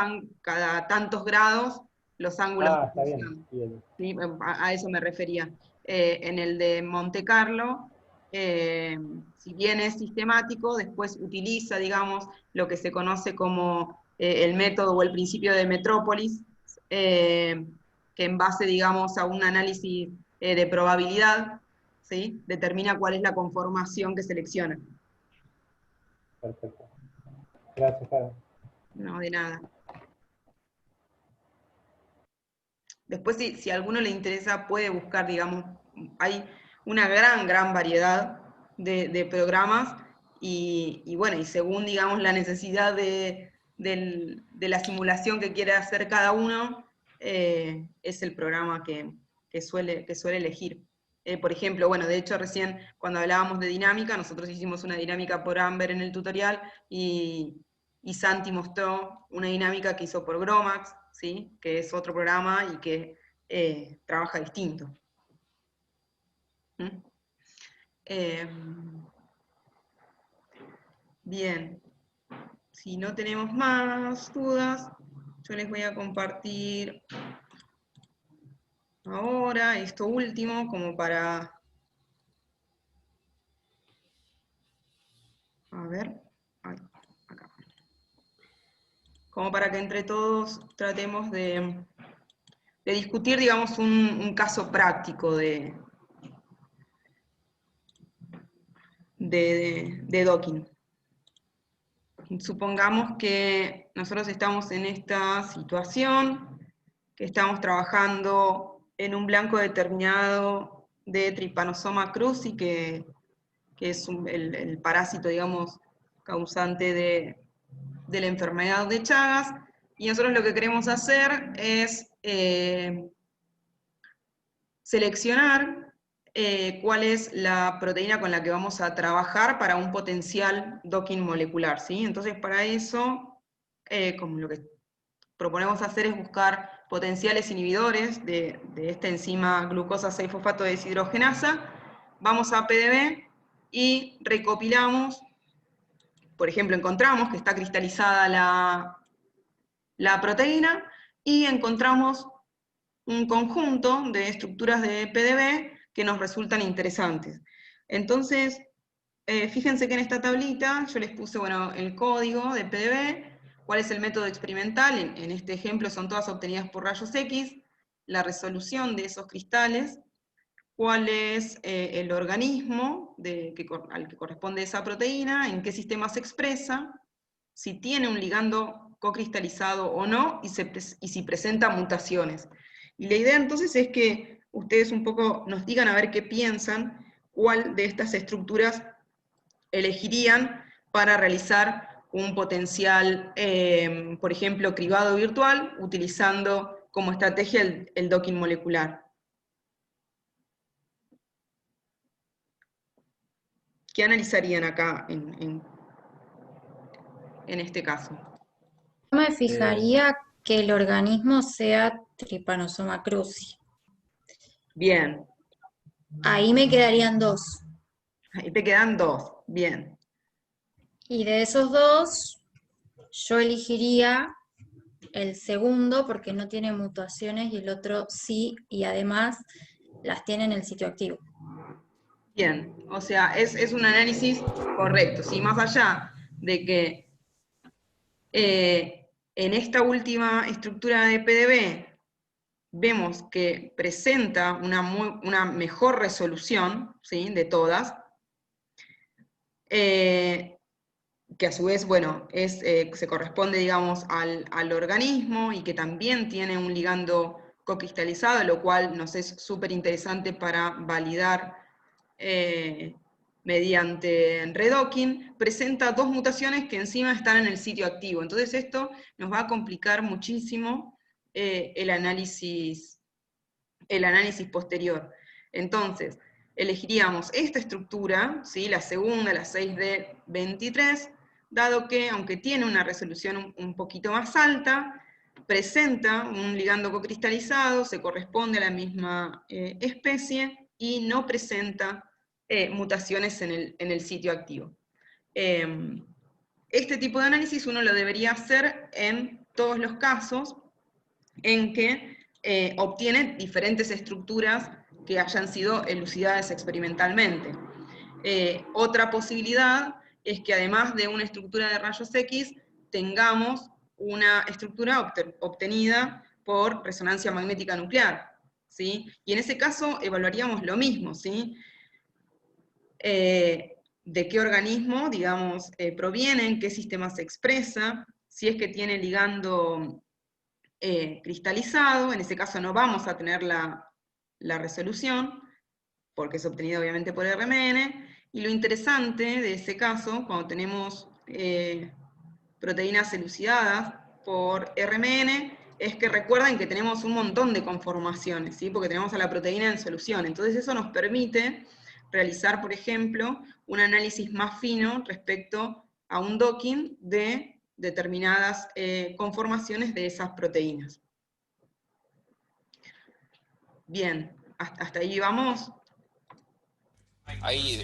grados los ángulos de está función. bien. ¿Sí? A eso me refería. En el de Monte Carlo, si bien es sistemático, después utiliza, digamos, lo que se conoce como el método o el principio de Metrópolis, que en base, digamos, a un análisis de probabilidad, ¿sí?, determina cuál es la conformación que selecciona. Perfecto. Gracias, Jara. No, de nada. Después, si a alguno le interesa, puede buscar, digamos, hay una gran variedad de programas, y bueno, y según, digamos, la necesidad de la simulación que quiere hacer cada uno, es el programa que suele elegir. Por ejemplo, bueno, de hecho recién cuando hablábamos de dinámica, nosotros hicimos una dinámica por Amber en el tutorial, y Santi mostró una dinámica que hizo por Gromax, ¿sí?, que es otro programa y que trabaja distinto. ¿Mm? Bien, si no tenemos más dudas, yo les voy a compartir ahora esto último, como para... A ver, ay, acá. Como para que entre todos tratemos de discutir, digamos, un caso práctico de docking. Supongamos que nosotros estamos en esta situación, que estamos trabajando en un blanco determinado de Trypanosoma cruzi, que es el parásito, digamos, causante de la enfermedad de Chagas, y nosotros lo que queremos hacer es seleccionar cuál es la proteína con la que vamos a trabajar para un potencial docking molecular, ¿sí? Entonces, para eso, como lo que proponemos hacer es buscar potenciales inhibidores de esta enzima glucosa 6-fosfato deshidrogenasa, vamos a PDB y recopilamos, por ejemplo, encontramos que está cristalizada la proteína, y encontramos un conjunto de estructuras de PDB que nos resultan interesantes. Entonces, fíjense que en esta tablita yo les puse, bueno, el código de PDB, cuál es el método experimental, en este ejemplo son todas obtenidas por rayos X, la resolución de esos cristales, cuál es el organismo al que corresponde esa proteína, en qué sistema se expresa, si tiene un ligando cocristalizado o no, y si presenta mutaciones. Y la idea entonces es que ustedes un poco nos digan a ver qué piensan, cuál de estas estructuras elegirían para realizar un potencial, por ejemplo, cribado virtual, utilizando como estrategia el docking molecular. ¿Qué analizarían acá en este caso? Yo me fijaría que el organismo sea Trypanosoma cruzi. Bien. Ahí me quedarían 2. Ahí te quedan 2, bien. Y de esos 2, yo elegiría el segundo porque no tiene mutaciones y el otro sí, y además las tiene en el sitio activo. Bien, o sea, es un análisis correcto, ¿sí? Más allá de que en esta última estructura de PDB vemos que presenta una mejor resolución, ¿sí?, de todas, que a su vez, bueno, se corresponde, digamos, al organismo, y que también tiene un ligando cocristalizado, lo cual nos es súper interesante para validar mediante redocking, presenta 2 mutaciones que encima están en el sitio activo. Entonces esto nos va a complicar muchísimo el análisis posterior. Entonces, elegiríamos esta estructura, ¿sí?, la segunda, la 6D23, dado que, aunque tiene una resolución un poquito más alta, presenta un ligando cocristalizado, se corresponde a la misma especie, y no presenta mutaciones en el sitio activo. Este tipo de análisis uno lo debería hacer en todos los casos en que obtiene diferentes estructuras que hayan sido elucidadas experimentalmente. Otra posibilidad es que además de una estructura de rayos X, tengamos una estructura obtenida por resonancia magnética nuclear, ¿sí? Y en ese caso evaluaríamos lo mismo, ¿sí? De qué organismo, digamos, proviene, en qué sistema se expresa, si es que tiene ligando cristalizado, en ese caso no vamos a tener la resolución, porque es obtenida obviamente por RMN, y lo interesante de ese caso, cuando tenemos proteínas elucidadas por RMN, es que recuerden que tenemos un montón de conformaciones, ¿sí? Porque tenemos a la proteína en solución. Entonces eso nos permite realizar, por ejemplo, un análisis más fino respecto a un docking de determinadas conformaciones de esas proteínas. Bien, hasta ahí vamos. Ahí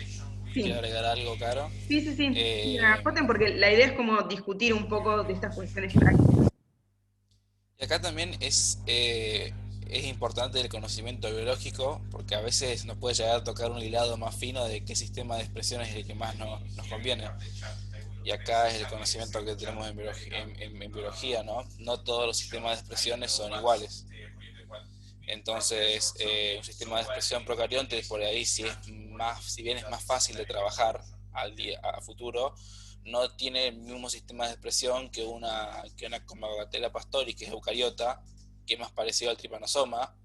Sí. quiero agregar algo, Caro. Sí. Sí, acoten, porque la idea es como discutir un poco de estas cuestiones prácticas. Y acá también es importante el conocimiento biológico, porque a veces nos puede llegar a tocar un hilado más fino de qué sistema de expresión es el que más nos conviene. Y acá es el conocimiento que tenemos en biología, ¿no? No todos los sistemas de expresiones son iguales. Entonces, un sistema de expresión procarionte, por ahí, si bien es más fácil de trabajar a futuro, no tiene el mismo sistema de expresión que una Comagotella pastori, que es eucariota, que es más parecido al tripanosoma.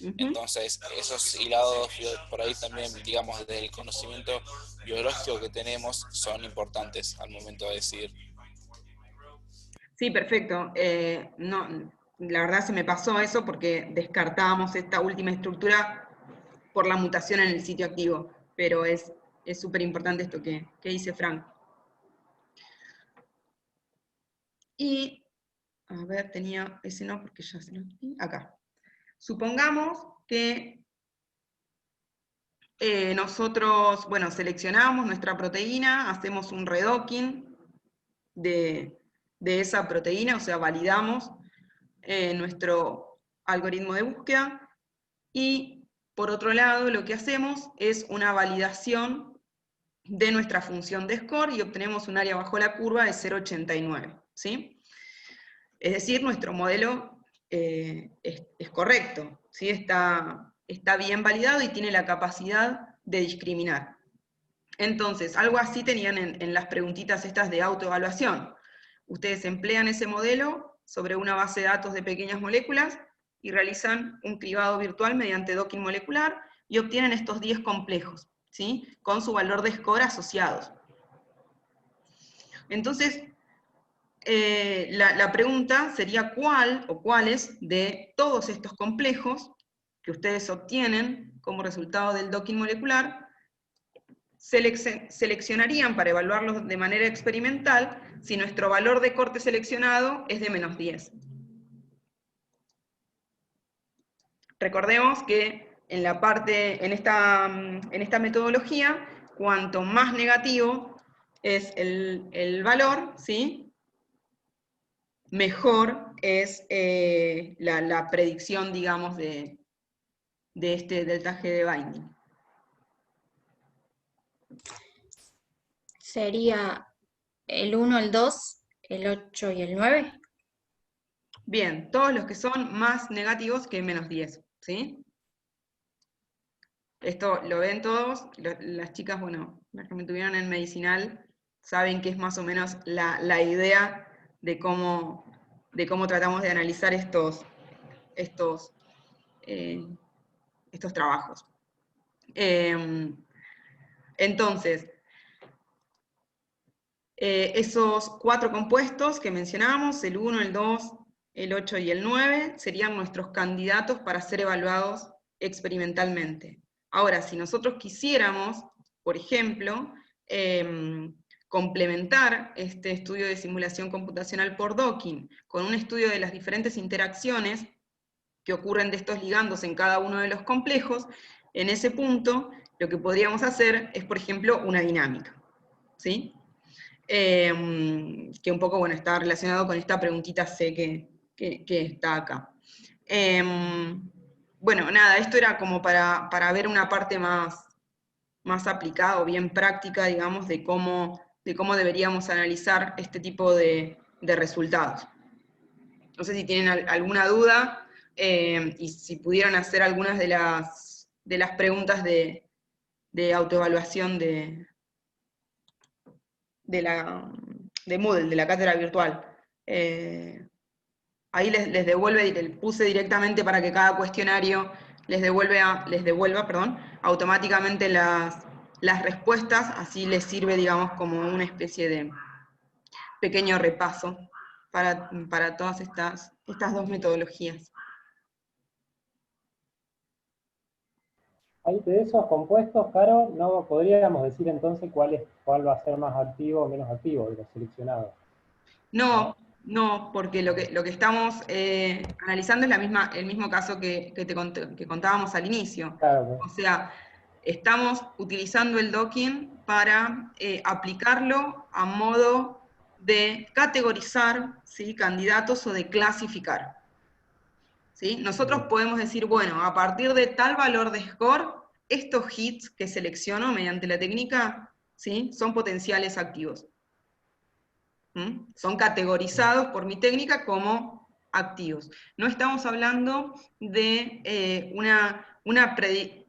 Entonces, esos hilados por ahí también, digamos, desde el conocimiento biológico que tenemos, son importantes al momento de decidir. Sí, perfecto. No, la verdad se me pasó eso porque descartábamos esta última estructura por la mutación en el sitio activo, pero es súper importante esto que dice Frank. Y, a ver, tenía ese no, porque ya se lo vi, acá. Supongamos que nosotros, bueno, seleccionamos nuestra proteína, hacemos un redocking de esa proteína, o sea, validamos nuestro algoritmo de búsqueda, y por otro lado lo que hacemos es una validación de nuestra función de score y obtenemos un área bajo la curva de 0,89, ¿sí? Es decir, nuestro modelo es correcto, ¿sí? Está bien validado y tiene la capacidad de discriminar. Entonces, algo así tenían en las preguntitas estas de autoevaluación. Ustedes emplean ese modelo sobre una base de datos de pequeñas moléculas y realizan un cribado virtual mediante docking molecular y obtienen estos 10 complejos, ¿sí? Con su valor de score asociados. Entonces, la pregunta sería cuál o cuáles de todos estos complejos que ustedes obtienen como resultado del docking molecular seleccionarían para evaluarlos de manera experimental si nuestro valor de corte seleccionado es de menos 10. Recordemos que en esta metodología, cuanto más negativo es el valor, ¿sí? Mejor es la predicción, digamos, de este delta G de binding. Sería el 1, el 2, el 8 y el 9. Bien, todos los que son más negativos que menos 10, ¿sí? Esto lo ven todos, las chicas, bueno, las que me tuvieron en medicinal, saben que es más o menos la idea de cómo tratamos de analizar estos trabajos. Entonces, esos 4 compuestos que mencionábamos, el 1, el 2, el 8 y el 9, serían nuestros candidatos para ser evaluados experimentalmente. Ahora, si nosotros quisiéramos, por ejemplo, complementar este estudio de simulación computacional por docking con un estudio de las diferentes interacciones que ocurren de estos ligandos en cada uno de los complejos, en ese punto lo que podríamos hacer es, por ejemplo, una dinámica, ¿sí? Que un poco, bueno, está relacionado con esta preguntita C que está acá. Bueno, nada, esto era como para ver una parte más más aplicada o bien práctica, digamos, de cómo deberíamos analizar este tipo de resultados. No sé si tienen alguna duda, y si pudieron hacer algunas de las preguntas de autoevaluación de Moodle, de la cátedra virtual. Ahí les devuelve, les puse directamente para que cada cuestionario les devuelva, automáticamente las respuestas, así les sirve, digamos, como una especie de pequeño repaso para todas estas dos metodologías. Ahí de esos compuestos, Caro, no podríamos decir entonces cuál va a ser más activo o menos activo de los seleccionados. No, porque lo que estamos analizando es el mismo caso que contábamos al inicio. Claro. O sea, estamos utilizando el docking para aplicarlo a modo de categorizar, ¿sí?, candidatos o de clasificar. ¿Sí? Nosotros podemos decir, bueno, a partir de tal valor de score, estos hits que selecciono mediante la técnica, ¿sí?, son potenciales activos. Son categorizados por mi técnica como activos. No estamos hablando de una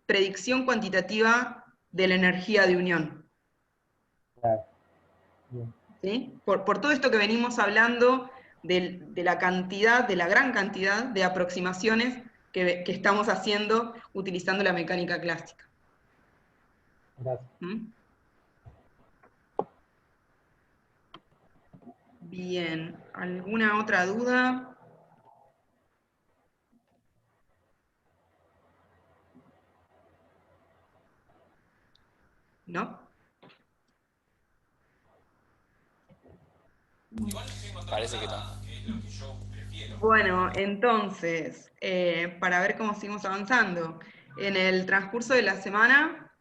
predicción cuantitativa de la energía de unión. Claro. Bien. ¿Sí? Por todo esto que venimos hablando de la gran cantidad de aproximaciones que estamos haciendo utilizando la mecánica clásica. Gracias. Bien, ¿alguna otra duda? ¿No? Parece que no. Bueno, entonces, para ver cómo seguimos avanzando, en el transcurso de la semana,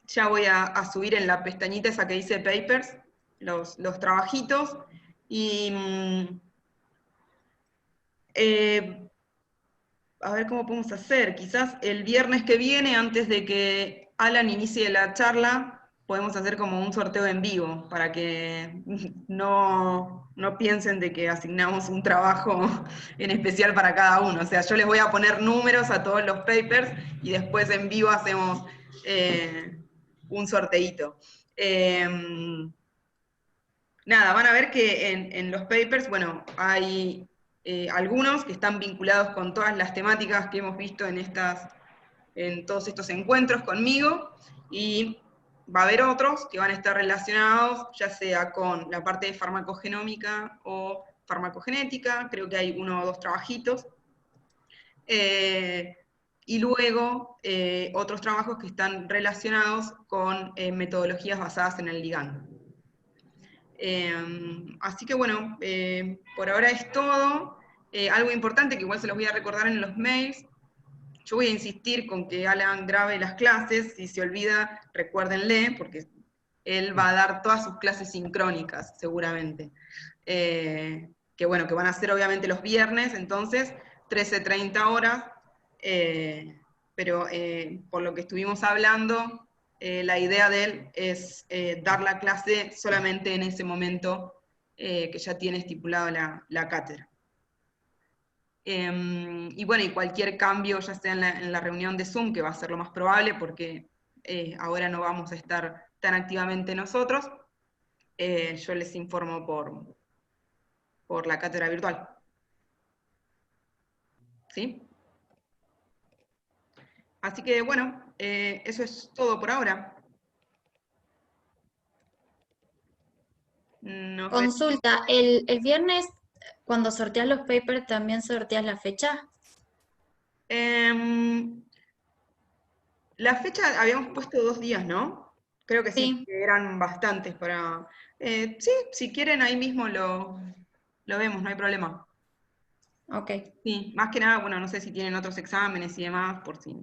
ya voy a subir en la pestañita esa que dice Papers, los trabajitos, y a ver cómo podemos hacer. Quizás el viernes que viene, antes de que Alan inicie la charla, podemos hacer como un sorteo en vivo, para que no piensen de que asignamos un trabajo en especial para cada uno. O sea, yo les voy a poner números a todos los papers, y después en vivo hacemos un sorteíto. Nada, van a ver que en los papers, bueno, hay algunos que están vinculados con todas las temáticas que hemos visto en todos estos encuentros conmigo, y va a haber otros que van a estar relacionados ya sea con la parte de farmacogenómica o farmacogenética. Creo que hay 1 o 2 trabajitos. Y luego otros trabajos que están relacionados con metodologías basadas en el ligando. Así que bueno, por ahora es todo. Algo importante que igual se los voy a recordar en los mails: yo voy a insistir con que Alan grabe las clases. Si se olvida, recuérdenle, porque él va a dar todas sus clases sincrónicas, seguramente. Que bueno, que van a ser obviamente los viernes, entonces, 13:30 horas, pero por lo que estuvimos hablando, la idea de él es dar la clase solamente en ese momento que ya tiene estipulado la cátedra. Y bueno, y cualquier cambio, ya sea en la reunión de Zoom, que va a ser lo más probable, porque ahora no vamos a estar tan activamente nosotros, yo les informo por la cátedra virtual. ¿Sí? Así que bueno, eso es todo por ahora. Consulta, el viernes, cuando sorteas los papers, ¿también sorteas la fecha? La fecha habíamos puesto 2 días, ¿no? Creo que sí, Sí. que eran bastantes para... sí, si quieren ahí mismo lo vemos, no hay problema. Ok. Sí, más que nada, bueno, no sé si tienen otros exámenes y demás, por si...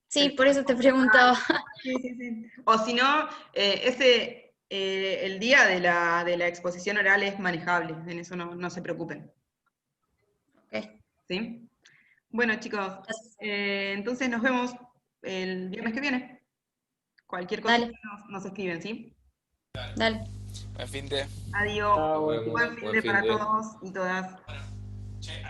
Sí, por eso te preguntaba. Sí, sí, sí. O si no, el día de la exposición oral es manejable, en eso no se preocupen. Ok. ¿Sí? Bueno, chicos, entonces nos vemos el viernes que viene. Cualquier cosa Dale. nos escriben, ¿sí? Dale. Buen fin de. Adiós. Chao, Nos vemos. Buen fin de Buen fin para de. todos y todas. Che,